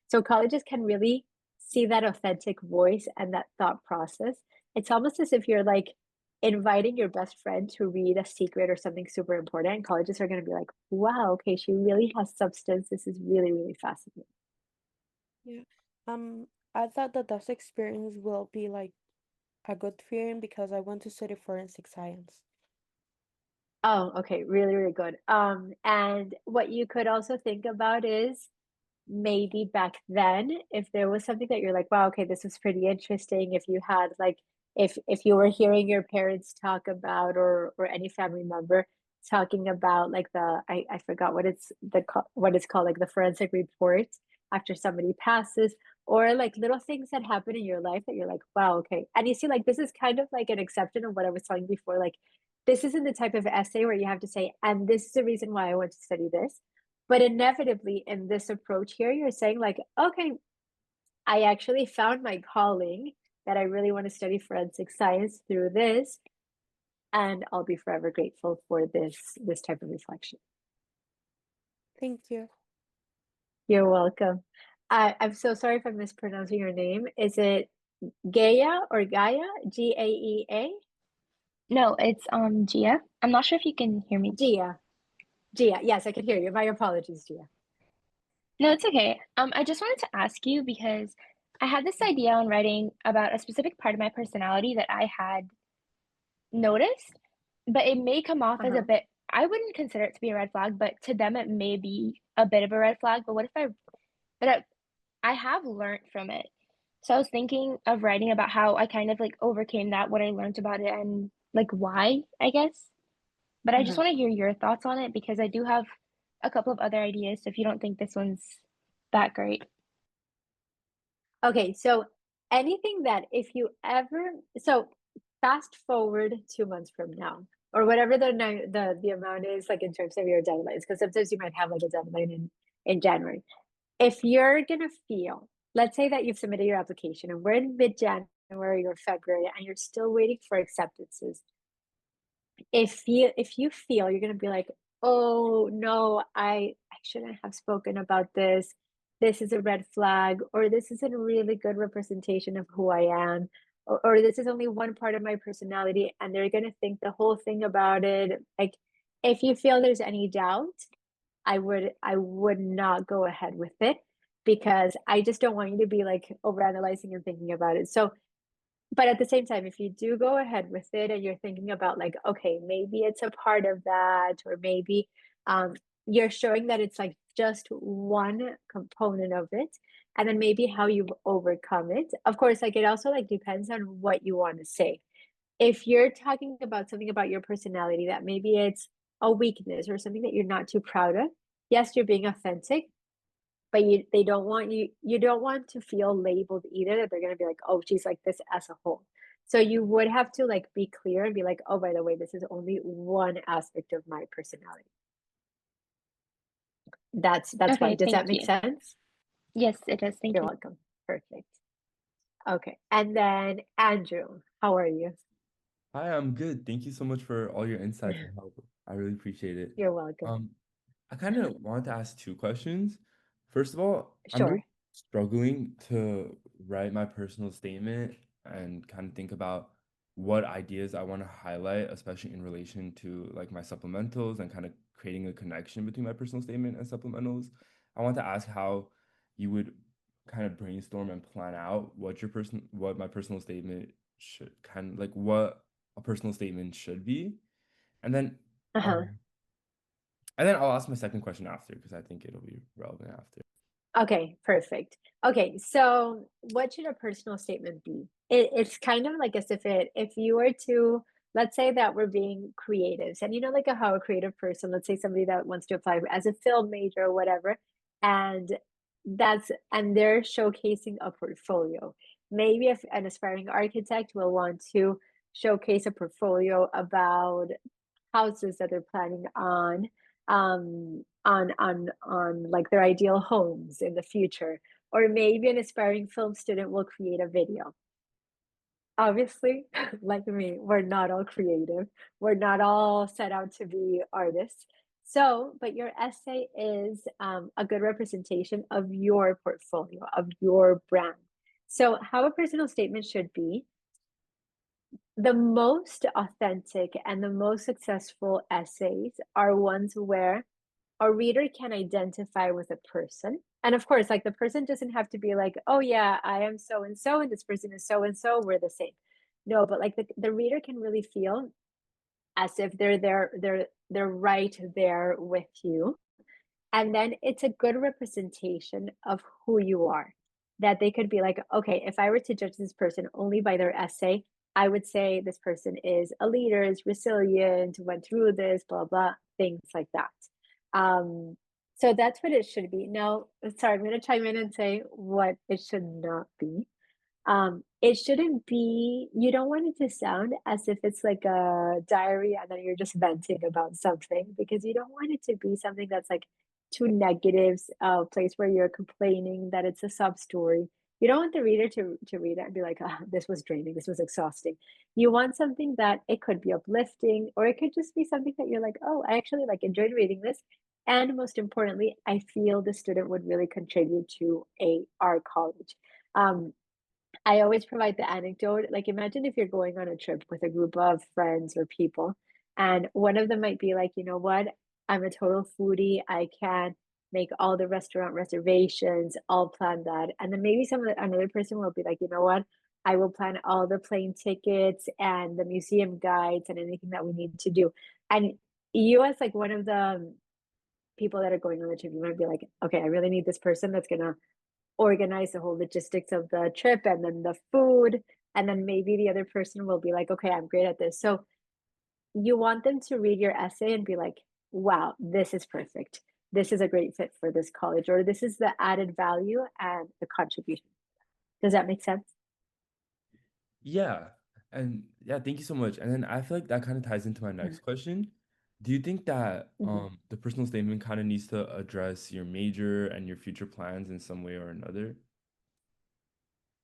So colleges can really see that authentic voice and that thought process. It's almost as if you're like inviting your best friend to read a secret or something super important. And colleges are going to be like, wow, okay, she really has substance. This is really, really fascinating. yeah, I thought that this experience will be like a good feeling because I want to study forensic science. Oh, okay, really, really good. And what you could also think about is maybe back then, if there was something that you're like, wow, okay, this was pretty interesting. If you had like, if you were hearing your parents talk about, or any family member, talking about like I forgot what what it's called, like the forensic report after somebody passes, or like little things that happen in your life that you're like, wow, okay. And you see, like this is kind of like an exception of what I was telling before. Like this isn't the type of essay where you have to say, and this is the reason why I want to study this. But inevitably in this approach here, you're saying like, okay, I actually found my calling that I really want to study forensic science through this, and I'll be forever grateful for this type of reflection. Thank you. You're welcome. I'm so sorry if I'm mispronouncing your name. Is it Gaia or Gaia? Gaea? No, it's Gia. I'm not sure if you can hear me. Gia. Gia. Yes, I can hear you. My apologies, Gia. No, it's okay. I just wanted to ask you because I had this idea on writing about a specific part of my personality that I had noticed, but it may come off as a Uh-huh. bit, I wouldn't consider it to be a red flag, but to them it may be a bit of a red flag. But what if I have learned from it. So I was thinking of writing about how I kind of like overcame that, what I learned about it, and like why, I guess. But I just Uh-huh. want to hear your thoughts on it because I do have a couple of other ideas. So if you don't think this one's that great. Okay, so anything that if you ever so fast forward 2 months from now, or whatever the amount is, like in terms of your deadlines, because sometimes you might have like a deadline in January. If you're gonna feel, let's say that you've submitted your application and we're in mid-January or February and you're still waiting for acceptances, if you feel you're gonna be like, oh no, I shouldn't have spoken about this is a red flag, or this isn't a really good representation of who I am, or this is only one part of my personality and they're gonna think the whole thing about it. Like if you feel there's any doubt, I would not go ahead with it, because I just don't want you to be like overanalyzing and thinking about it. So, but at the same time, if you do go ahead with it and you're thinking about like, okay, maybe it's a part of that, or maybe um, you're showing that it's like just one component of it, and then maybe how you overcome it. Of course, like it also like depends on what you want to say. If you're talking about something about your personality that maybe it's a weakness or something that you're not too proud of, yes, you're being authentic, but they don't want you don't want to feel labeled either, that they're going to be like, oh, she's like this as a whole. So you would have to like be clear and be like, oh, by the way, this is only one aspect of my personality. That's why. Okay, Does that thank make you. sense? Yes, it does. Thank You're you. welcome. Perfect. Okay, and then Andrew, how are you? Hi, I'm good. Thank you so much for all your insights and help. I really appreciate it. You're welcome. Um, I kind of wanted to ask two questions. First of all, I'm really Sure. struggling to write my personal statement and kind of think about what ideas I want to highlight, especially in relation to like my supplementals and kind of creating a connection between my personal statement and supplementals. I want to ask how you would kind of brainstorm and plan out what my personal statement should kind of like what a personal statement should be. And then Uh-huh. um and then I'll ask my second question after because I think it'll be relevant after. Okay, perfect. Okay, so what should a personal statement be? It's kind of like as if you were to, let's say that we're being creatives, and you know, like how a creative person, let's say somebody that wants to apply as a film major or whatever, and and they're showcasing a portfolio. Maybe if an aspiring architect will want to showcase a portfolio about houses that they're planning on like their ideal homes in the future, or maybe an aspiring film student will create a video. Obviously, like me, we're not all creative, we're not all set out to be artists. So but your essay is a good representation of your portfolio, of your brand. So how a personal statement should be: the most authentic and the most successful essays are ones where a reader can identify with a person. And of course, like the person doesn't have to be like, oh yeah, I am so and so, and this person is so and so, we're the same. No, but like the reader can really feel as if they're there, they're right there with you. And then it's a good representation of who you are. That they could be like, okay, if I were to judge this person only by their essay, I would say this person is a leader, is resilient, went through this, blah, blah, things like that. Um, so that's what it should be. Now, sorry, I'm going to chime in and say what it should not be. It shouldn't be, you don't want it to sound as if it's like a diary and then you're just venting about something, because you don't want it to be something that's like too negative, a place where you're complaining that it's a sub story. You don't want the reader to read it and be like, ah, this was draining, this was exhausting. You want something that it could be uplifting, or it could just be something that you're like, oh, I actually like enjoyed reading this. And most importantly, I feel the student would really contribute to our college. Um, I always provide the anecdote. Like, imagine if you're going on a trip with a group of friends or people, and one of them might be like, you know what? I'm a total foodie. I can make all the restaurant reservations, all plan that. And then maybe another person will be like, you know what? I will plan all the plane tickets and the museum guides and anything that we need to do. And you, as like one of the people that are going on the trip, you might be like, okay, I really need this person that's gonna organize the whole logistics of the trip and then the food. And then maybe the other person will be like, okay, I'm great at this. So you want them to read your essay and be like, wow, this is perfect. This is a great fit for this college, or this is the added value and the contribution. Does that make sense? Yeah. And yeah, thank you so much. And then I feel like that kind of ties into my next question. Do you think that Mhm. the personal statement kind of needs to address your major and your future plans in some way or another?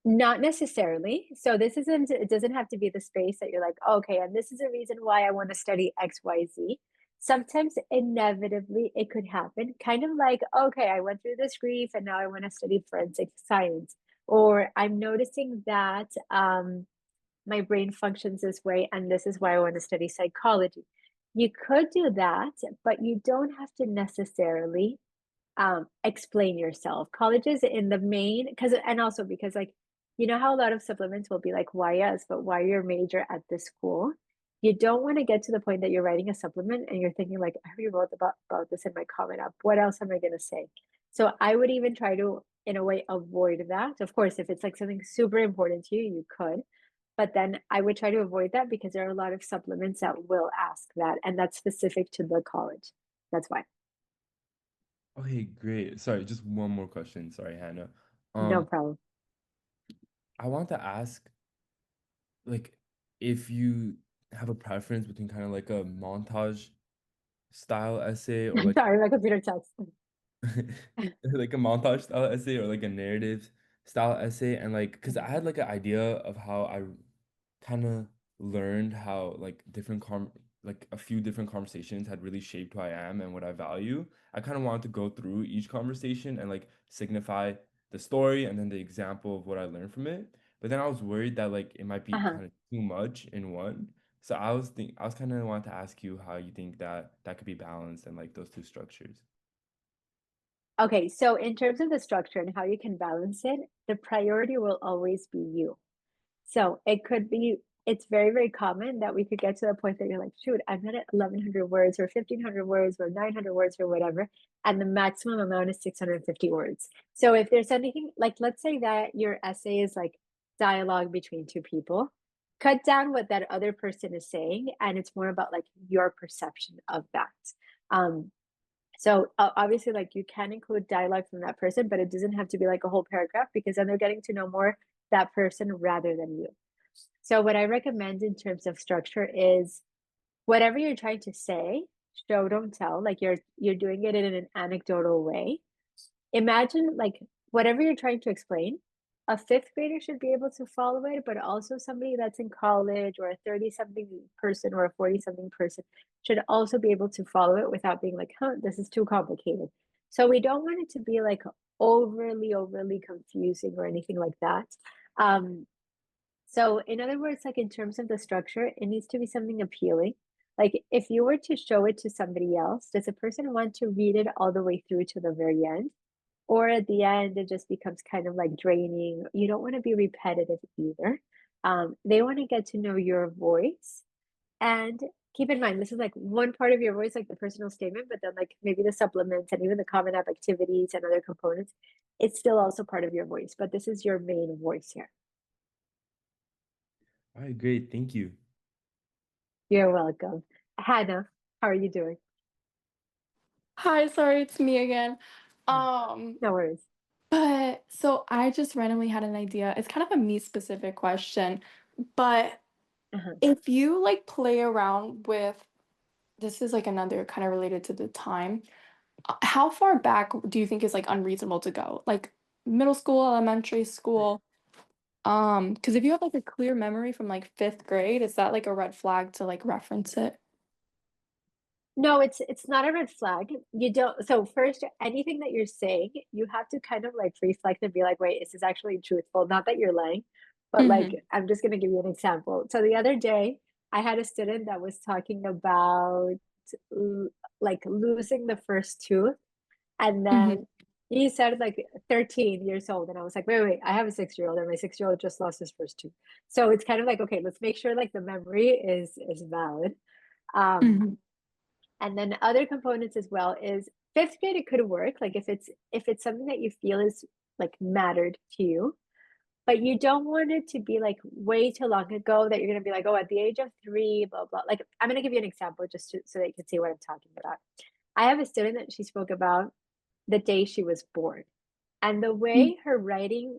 Not necessarily. So this isn't, it doesn't have to be the space that you're like, okay, and this is a reason why I want to study XYZ. Sometimes inevitably it could happen, kind of like, okay, I went through this grief and now I want to study forensic science. Or I'm noticing that my brain functions this way and this is why I want to study psychology. You could do that, but you don't have to necessarily explain yourself. Colleges in the main, because, and also because like, you know how a lot of supplements will be like, why us, but why your major at this school? You don't want to get to the point that you're writing a supplement and you're thinking like, I already wrote about this in my comment up. What else am I going to say? So I would even try to, in a way, avoid that. Of course, if it's like something super important to you, you could. But then I would try to avoid that because there are a lot of supplements that will ask that, and that's specific to the college. That's why. Okay, great. Sorry, just one more question. Sorry, Hannah. No Um, problem. I want to ask, like, if you have a preference between kind of like a montage style essay or like Sorry, my computer text. like a montage style essay or like a narrative style essay, and like because I had like an idea of how I kind of learned how like like a few different conversations had really shaped who I am and what I value. I kind of wanted to go through each conversation and like signify the story and then the example of what I learned from it. But then I was worried that like it might be Uh-huh. kind of too much in one. So I was kind of wanting to ask you how you think that that could be balanced and like those two structures. Okay, so in terms of the structure and how you can balance it, the priority will always be you. So it could be, it's very, very common that we could get to the point that you're like, shoot, I'm at 1100 words or 1500 words or 900 words or whatever, and the maximum amount is 650 words. So if there's anything, like, let's say that your essay is like dialogue between two people, cut down what that other person is saying, and it's more about like your perception of that. Um, so obviously, like you can include dialogue from that person, but it doesn't have to be like a whole paragraph because then they're getting to know more that person rather than you. So what I recommend in terms of structure is whatever you're trying to say, show don't tell, like you're doing it in an anecdotal way. Imagine like whatever you're trying to explain, a fifth grader should be able to follow it, but also somebody that's in college or a 30 something person or a 40 something person should also be able to follow it without being like, huh, this is too complicated. So we don't want it to be like overly confusing or anything like that. Um, so in other words, like in terms of the structure, it needs to be something appealing. Like if you were to show it to somebody else, does a person want to read it all the way through to the very end? Or at the end, it just becomes kind of like draining. You don't want to be repetitive either. They want to get to know your voice. And keep in mind, this is like one part of your voice, like the personal statement, but then like maybe the supplements and even the common app activities and other components, it's still also part of your voice, but this is your main voice here. All right, great. Thank you. You're welcome. Hannah, how are you doing? Hi, sorry, it's me again. Mm. Um, No worries. but so I just randomly had an idea. It's kind of a me specific question, but Uh-huh. if you like play around with this is like another kind of related to the time. How far back do you think is like unreasonable to go? Like middle school, elementary school? Because if you have like a clear memory from like fifth grade, is that like a red flag to like reference it? No, it's not a red flag. You don't. So first, anything that you're saying, you have to kind of like reflect and be like, wait, is this actually truthful? Not that you're lying, but like Mm-hmm. I'm just gonna give you an example. So the other day, I had a student that was talking about l- like losing the first tooth, and Mm-hmm. then he said like 13 years old, and I was like, wait, I have a 6-year-old, and my 6-year-old just lost his first tooth. So it's kind of like, okay, let's make sure like the memory is valid. Um, Mm-hmm. and then other components as well is fifth grade, it could work. Like if it's something that you feel is like mattered to you, but you don't want it to be like way too long ago that you're gonna be like, oh, at the age of 3, blah blah. Like I'm gonna give you an example just so that you can see what I'm talking about. I have a student that she spoke about the day she was born. And the way her writing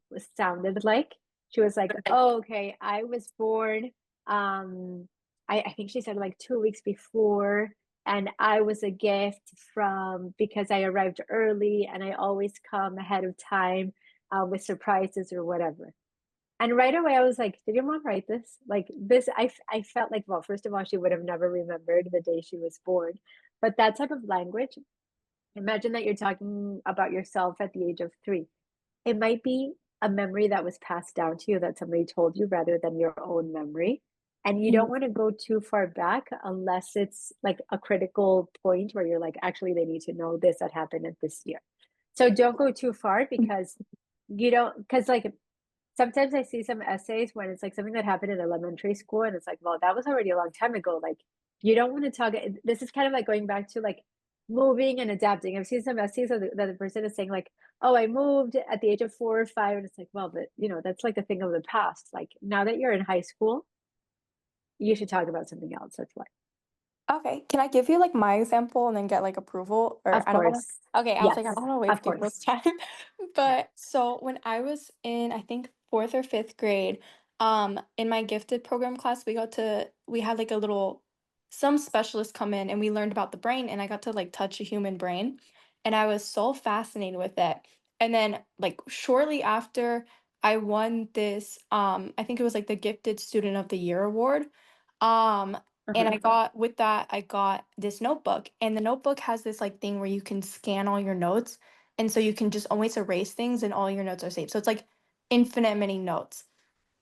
was sounded like, she was like, oh, okay, I was born. Um, I think she said like 2 weeks before, and I was a gift from because I arrived early and I always come ahead of time with surprises or whatever. And right away, I was like, did your mom write this? Like this, I felt like, well, first of all, she would have never remembered the day she was born. But that type of language, imagine that you're talking about yourself at the age of 3. It might be a memory that was passed down to you that somebody told you rather than your own memory. And you don't want to go too far back unless it's like a critical point where you're like, actually, they need to know this that happened at this year. So don't go too far because you don't, because like sometimes I see some essays when it's like something that happened in elementary school and it's like, well, that was already a long time ago. Like, you don't want to talk. This is kind of like going back to like moving and adapting. I've seen some essays that the person is saying, like, oh, I moved at the age of 4 or 5. And it's like, well, but that's like a thing of the past. Like, now that you're in high school, you should talk about something else. That's why. Okay, can I give you like my example and then get like approval? Or Of I don't want course. to. Okay, I was like, I Yes, don't want to of waste people's course. time. But so when I was in, I think fourth or fifth grade, in my gifted program class, we had like a little, some specialists come in and we learned about the brain, and I got to like touch a human brain, and I was so fascinated with it. And then like shortly after, I won this, I think it was like the Gifted Student of the Year award. Um, and Uh-huh. I got with that, I got this notebook, and the notebook has this like thing where you can scan all your notes, and so you can just always erase things, and all your notes are saved. So it's like infinite many notes.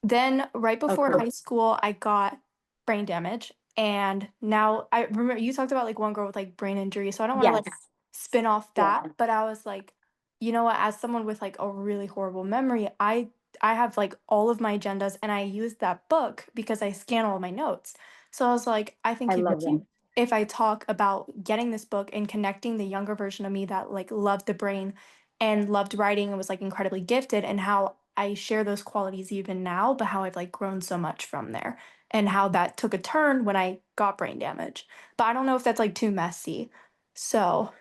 Then right Oh, before cool. high school, I got brain damage, and now I remember you talked about like one girl with like brain injury, so I don't want to like Yes. spin off Yeah. that, but I was like, you know what, as someone with like a really horrible memory, I have like all of my agendas, and I use that book because I scan all of my notes. So I was like, I think I he'd love really that. if I talk about getting this book and connecting the younger version of me that like loved the brain and loved writing and was like incredibly gifted, and how I share those qualities even now, but how I've like grown so much from there, and how that took a turn when I got brain damage. But I don't know if that's like too messy. So,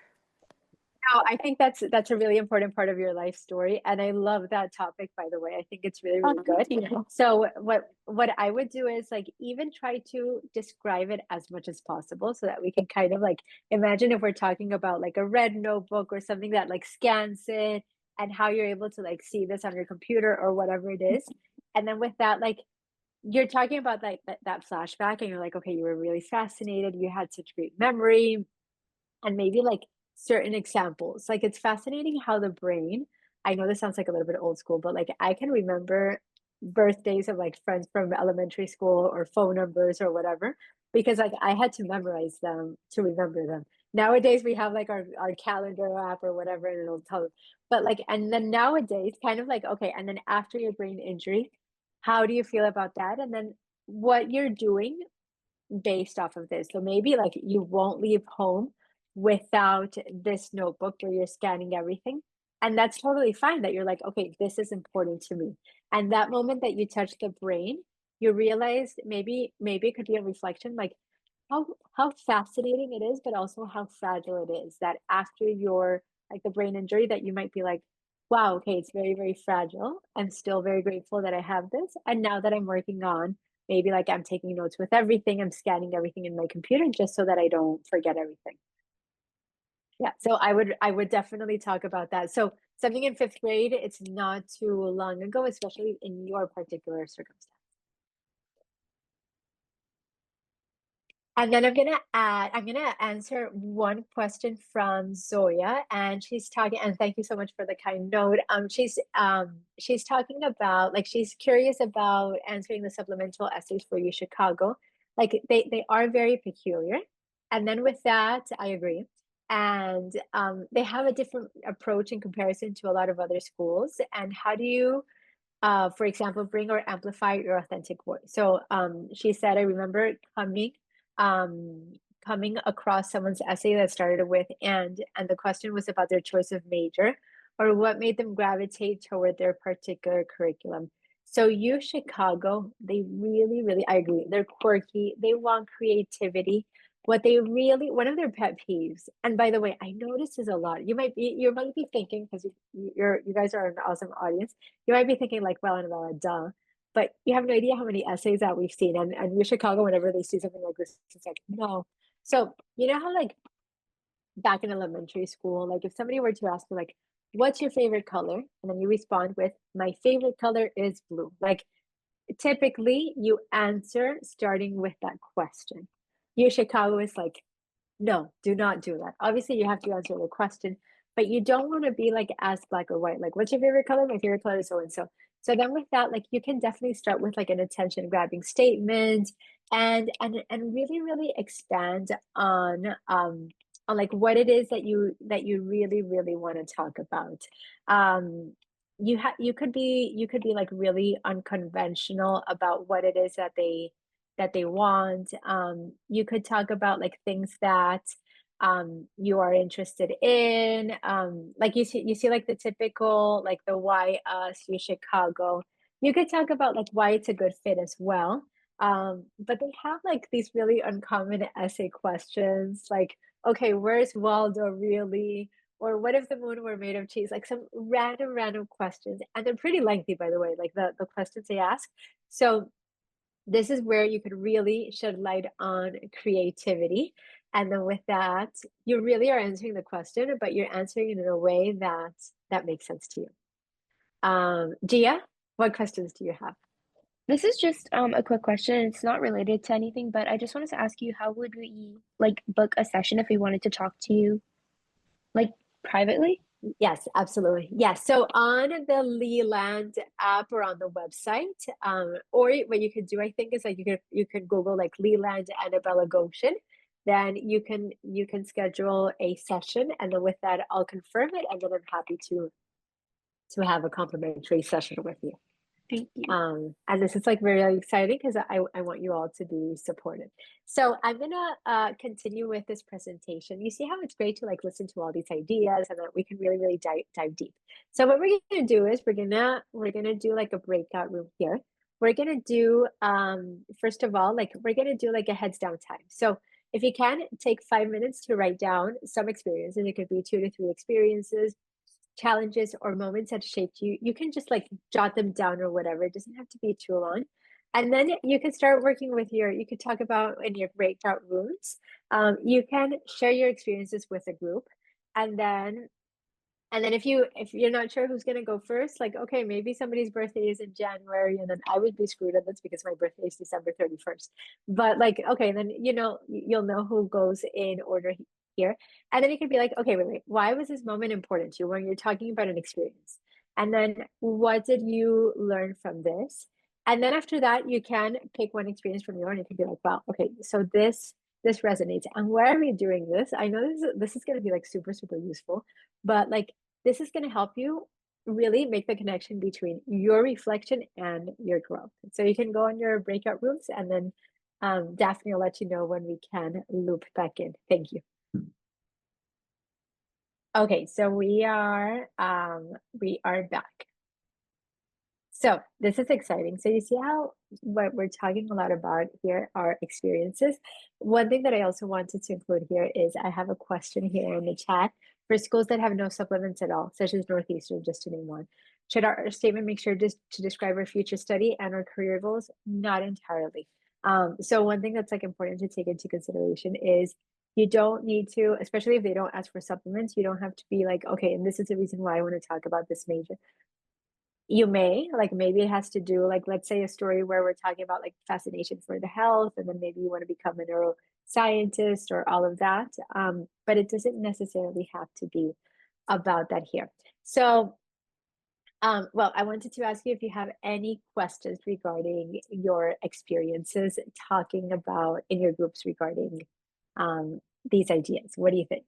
No, I think that's a really important part of your life story, and I love that topic, by the way. I think it's really, really thank good. you. So what I would do is like even try to describe it as much as possible so that we can kind of like imagine if we're talking about like a red notebook or something that like scans it and how you're able to like see this on your computer or whatever it is. And then with that, like you're talking about like that flashback and you're like, okay, you were really fascinated, you had such great memory, and maybe like certain examples. Like it's fascinating how the brain, I know this sounds like a little bit old school, but like I can remember birthdays of like friends from elementary school or phone numbers or whatever because like I had to memorize them to remember them. Nowadays we have like our calendar app or whatever and it'll tell. But like and then nowadays kind of like okay, and then after your brain injury, how do you feel about that? And then what you're doing based off of this. So maybe like you won't leave home without this notebook where you're scanning everything. And that's totally fine that you're like, okay, this is important to me. And that moment that you touch the brain, you realize maybe it could be a reflection, like how fascinating it is, but also how fragile it is, that after your like the brain injury, that you might be like, wow, okay, it's very, very fragile. I'm still very grateful that I have this. And now that I'm working on, maybe like I'm taking notes with everything, I'm scanning everything in my computer just so that I don't forget everything. Yeah, so I would definitely talk about that. So something in fifth grade, it's not too long ago, especially in your particular circumstance. And then I'm gonna answer one question from Zoya, and she's talking, and thank you so much for the kind note. She's talking about, like, she's curious about answering the supplemental essays for U Chicago. Like they are very peculiar. And then with that, I agree. And they have a different approach in comparison to a lot of other schools. And how do you for example, bring or amplify your authentic voice? So she said, I remember um, coming across someone's essay that started with and the question was about their choice of major or what made them gravitate toward their particular curriculum. So U Chicago, they really, really, I agree, they're quirky, they want creativity. What they really, one of their pet peeves, and by the way, I notice this a lot. You might be thinking, because you guys are an awesome audience, you might be thinking like, well, and well, duh. But you have no idea how many essays that we've seen. And U Chicago, whenever they see something like this, it's like, no. So you know how like back in elementary school, like if somebody were to ask you like, what's your favorite color? And then you respond with, my favorite color is blue. Like typically you answer starting with that question. U Chicago is like, no, do not do that. Obviously, you have to answer the question, but you don't want to be like as black or white. Like, what's your favorite color? My favorite color is so and so. So then with that, like you can definitely start with like an attention grabbing statement and really, really expand on like what it is that you really, really want to talk about. You could be like really unconventional about what it is that they want. You could talk about like things that you are interested in. Like you see like the typical like the why us, you Chicago. You could talk about like why it's a good fit as well. But they have like these really uncommon essay questions, like, okay, where's Waldo really? Or what if the moon were made of cheese? Like some random questions. And they're pretty lengthy, by the way, like the questions they ask. So this is where you could really shed light on creativity. And then with that, you really are answering the question, but you're answering it in a way that makes sense to you. Gia, what questions do you have? This is just a quick question. It's not related to anything, but I just wanted to ask you, how would we like book a session if we wanted to talk to you like privately? Yes, absolutely. Yes. So on the Leland app or on the website, or what you could do, I think, is like you could Google like Leland Annabella Goshen. Then you can schedule a session, and then with that, I'll confirm it, and then I'm happy to have a complimentary session with you. Thank you. And this is like very exciting because I want you all to be supported. So I'm gonna continue with this presentation. You see how it's great to like listen to all these ideas and that we can really, really dive deep. So what we're gonna do is we're gonna do like a breakout room here. We're gonna do first of all, like we're gonna do like a heads down time. So if you can take 5 minutes to write down some experiences, it could be 2 to 3 experiences, challenges or moments that shaped you. You can just like jot them down or whatever. It doesn't have to be too long. And then you can start working with you could talk about in your breakout rooms. You can share your experiences with a group. And then if you're not sure who's gonna go first, like okay, maybe somebody's birthday is in January, and then I would be screwed at this because my birthday is December 31st. But like okay, then you'll know who goes in order here, and then you could be like, okay, wait, why was this moment important to you when you're talking about an experience? And then what did you learn from this? And then after that, you can pick one experience from your own. You can be like, wow, okay, so this resonates, and why are we doing this? I know this is going to be like super useful, but like this is going to help you really make the connection between your reflection and your growth. So you can go on your breakout rooms, and then Daphne will let you know when we can loop back in. Thank you. Okay, so we are back. So this is exciting. So you see how what we're talking a lot about here are experiences. One thing that I also wanted to include here is I have a question here in the chat for schools that have no supplements at all, such as Northeastern, just to name one. Should our statement make sure to describe our future study and our career goals? Not entirely. So one thing that's like important to take into consideration is you don't need to, especially if they don't ask for supplements, you don't have to be like, okay, and this is the reason why I want to talk about this major. You may, like maybe it has to do, like let's say a story where we're talking about like fascination for the health, and then maybe you want to become a neuroscientist or all of that. But it doesn't necessarily have to be about that here. So well, I wanted to ask you if you have any questions regarding your experiences talking about in your groups regarding these ideas. What do you think?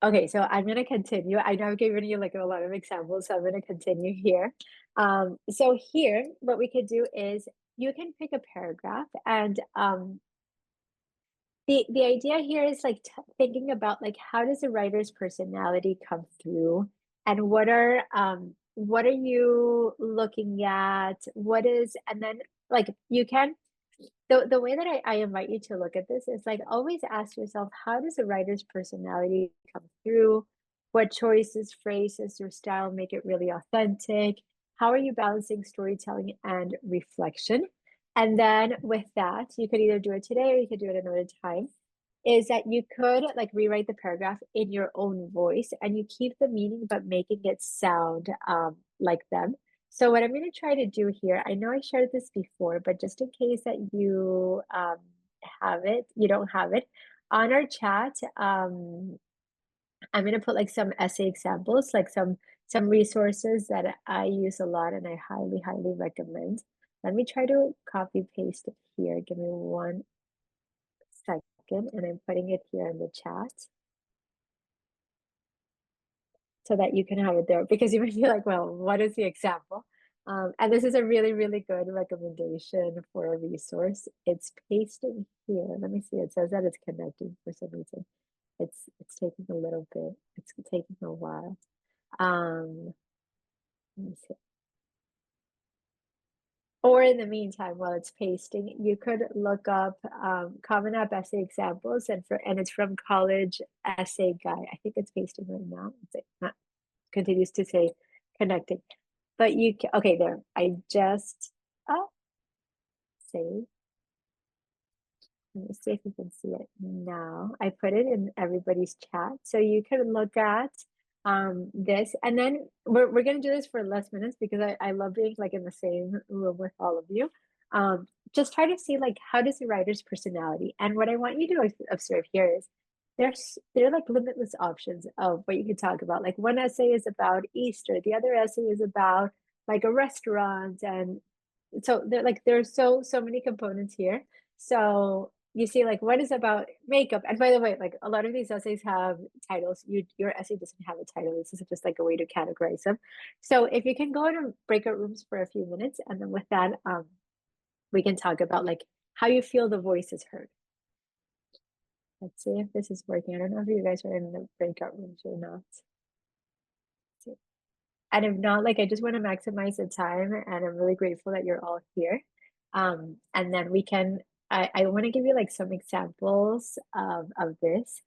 Okay, so I'm going to continue. I know I've given you like a lot of examples, so I'm going to continue here. So here, what we could do is you can pick a paragraph, and the idea here is like thinking about like how does a writer's personality come through, and what are you looking at? What is, and then like you can the way that I invite you to look at this is like always ask yourself, how does a writer's personality come through? What choices, phrases, or style make it really authentic? How are you balancing storytelling and reflection? And then with that, you could either do it today or you could do it another time. Is that you could like rewrite the paragraph in your own voice and you keep the meaning but making it sound like them. So what I'm going to try to do here, I know I shared this before, but just in case that you you don't have it, on our chat, I'm going to put like some essay examples, like some resources that I use a lot and I highly, highly recommend. Let me try to copy paste it here. Give me 1 second, and I'm putting it here in the chat so that you can have it there, because you might be like, well, what is the example? And this is a really, really good recommendation for a resource. It's pasted here. Let me see. It says that it's connecting for some reason. It's taking a little bit. It's taking a while. Let me see. Or in the meantime, while it's pasting, you could look up Common App essay examples, and it's from College Essay Guide. I think it's pasting right now. It's continues to say connecting, but you can, okay, there. I just save. Let me see if you can see it now. I put it in everybody's chat, so you can look at this, and then we're gonna do this for less minutes because I love being like in the same room with all of you. Just try to see like how does the writer's personality, and what I want you to observe here is there are like limitless options of what you can talk about. Like one essay is about Easter, the other essay is about like a restaurant, and so there's so many components here. So you see like what is about makeup, and by the way, like a lot of these essays have titles. Your essay doesn't have a title. This is just like a way to categorize them. So if you can go into breakout rooms for a few minutes, and then with that we can talk about like how you feel the voice is heard. Let's see if this is working. I don't know if you guys are in the breakout rooms or not. And if not, like I just want to maximize the time, and I'm really grateful that you're all here. And then we can, I want to give you like some examples of this.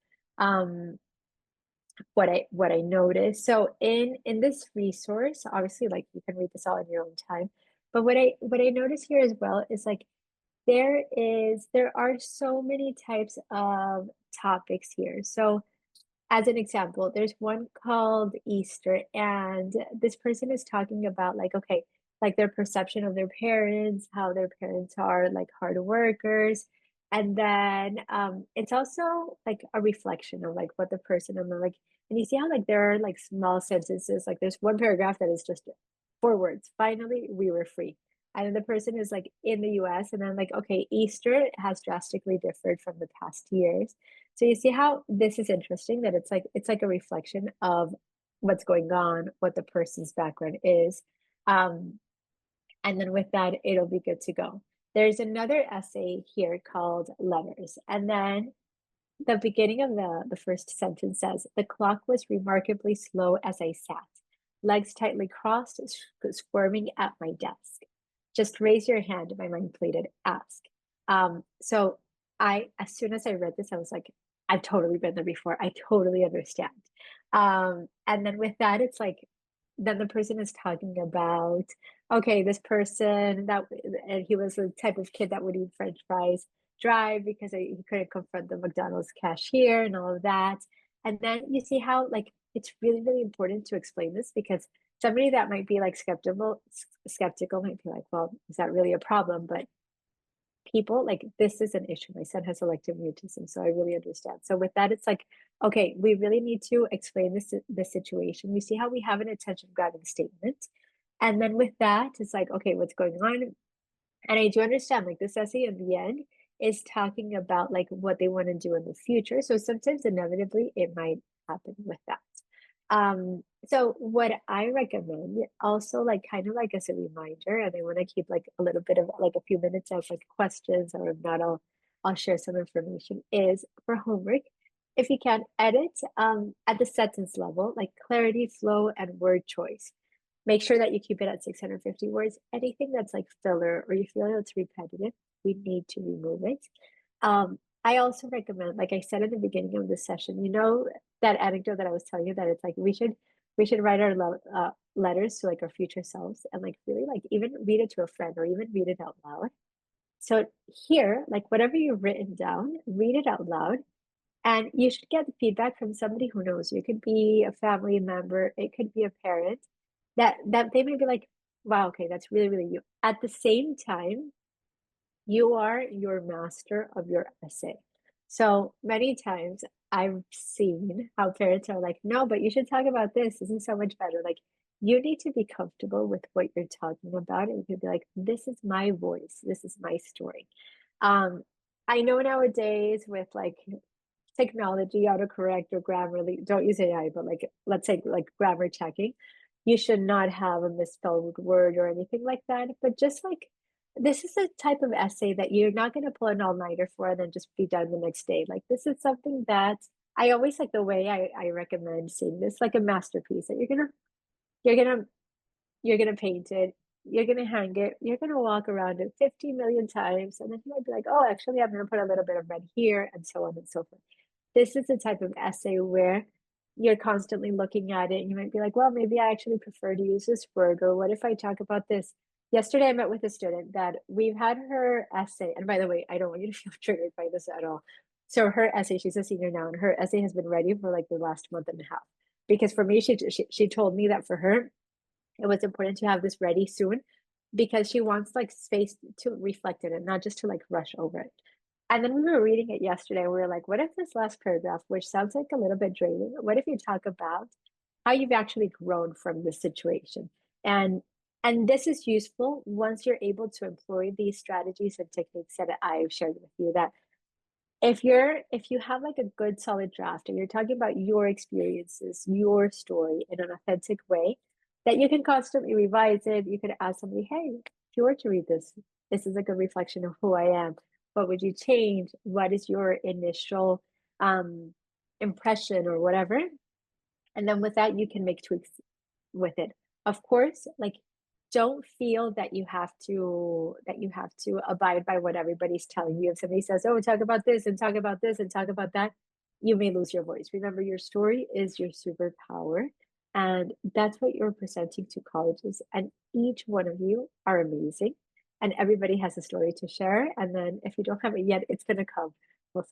What I noticed. So in this resource, obviously like you can read this all in your own time. But what I noticed here as well is like there are so many types of topics here. So as an example, there's one called Easter, and this person is talking about like, okay, like their perception of their parents, how their parents are like hard workers. And then it's also like a reflection of like what the person and like, and you see how like there are like small sentences, like there's one paragraph that is just 4 words. Finally, we were free. And then the person is like in the US, and then like, okay, Easter has drastically differed from the past years. So you see how this is interesting, that it's like a reflection of what's going on, what the person's background is. And then with that, it'll be good to go. There's another essay here called Letters. And then the beginning of the first sentence says, the clock was remarkably slow as I sat, legs tightly crossed, squirming at my desk. Just raise your hand, my mind pleaded, ask. So as soon as I read this, I was like, I've totally been there before. I totally understand. And then with that, it's like, then the person is talking about, okay, this person and he was the type of kid that would eat French fries dry because he couldn't confront the McDonald's cashier and all of that. And then you see how like it's really, really important to explain this because somebody that might be like skeptical might be like, well, is that really a problem? But people like this is an issue. My son has selective mutism, so I really understand. So with that, it's like, okay, we really need to explain this situation. You see how we have an attention grabbing statement, and then with that, it's like, okay, what's going on? And I do understand, like this essay in the end is talking about like what they want to do in the future. So sometimes inevitably it might happen with that. So what I recommend also like kind of like as a reminder, and I want to keep like a little bit of like a few minutes of like questions, or if not, I'll share some information, is for homework. If you can edit at the sentence level, like clarity, flow, and word choice. Make sure that you keep it at 650 words. Anything that's like filler or you feel it's repetitive, we need to remove it. I also recommend, like I said in the beginning of the session, you know, that anecdote that I was telling you that it's like we should write our letters to like our future selves and like really like even read it to a friend or even read it out loud. So here, like whatever you've written down, read it out loud and you should get the feedback from somebody who knows you. It could be a family member, it could be a parent that they may be like, wow, okay, that's really, really you. At the same time, you are your master of your essay. So many times I've seen how parents are like, no, but you should talk about this. This is so much better. Like you need to be comfortable with what you're talking about and you can be like, this is my voice. This is my story. I know nowadays with like technology, autocorrect or Grammarly, don't use AI, but like let's say like grammar checking, you should not have a misspelled word or anything like that. But just like this is a type of essay that you're not going to pull an all-nighter for and then just be done the next day. Like this is something that I always like the way I recommend seeing this like a masterpiece that you're gonna you're gonna paint it, you're gonna hang it, you're gonna walk around it 50 million times, and then you might be like, oh, actually, I'm gonna put a little bit of red here, and so on and so forth. This is the type of essay where you're constantly looking at it, and you might be like, well, maybe I actually prefer to use this word, or what if I talk about this? Yesterday, I met with a student that we've had her essay, and by the way, I don't want you to feel triggered by this at all. So her essay, she's a senior now, and her essay has been ready for like the last month and a half. Because for me, she told me that for her, it was important to have this ready soon because she wants like space to reflect in it, not just to like rush over it. And then we were reading it yesterday. And we were like, what if this last paragraph, which sounds like a little bit draining, what if you talk about how you've actually grown from this situation? And and this is useful once you're able to employ these strategies and techniques that I've shared with you. That if you have like a good solid draft and you're talking about your experiences, your story in an authentic way, that you can constantly revise it. You could ask somebody, hey, if you were to read this, this is a good reflection of who I am. What would you change? What is your initial impression or whatever? And then with that, you can make tweaks with it. Of course, like don't feel that you have to abide by what everybody's telling you. If somebody says, oh, talk about this and talk about this and talk about that, you may lose your voice. Remember, your story is your superpower. And that's what you're presenting to colleges. And each one of you are amazing. And everybody has a story to share. And then if you don't have it yet, it's gonna come.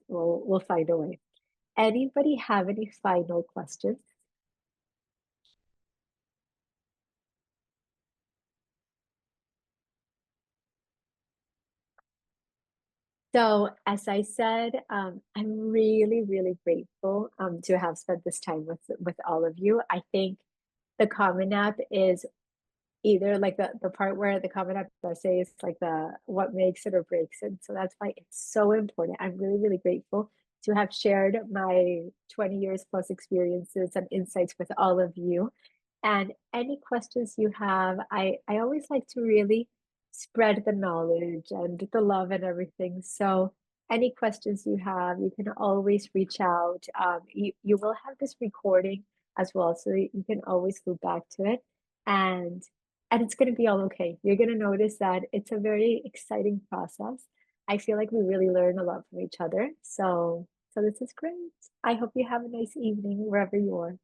We'll find a way. Anybody have any final questions? So, as I said, I'm really, really grateful to have spent this time with all of you. I think the Common App is either like the part where the Common App essay is like the what makes it or breaks it. So that's why it's so important. I'm really, really grateful to have shared my 20 years plus experiences and insights with all of you. And any questions you have, I always like to really spread the knowledge and the love and everything. So any questions you have, you can always reach out. You will have this recording as well, so you can always loop back to it, and it's going to be all okay. You're going to notice that it's a very exciting process. I feel like we really learn a lot from each other. So this is great. I hope you have a nice evening wherever you are.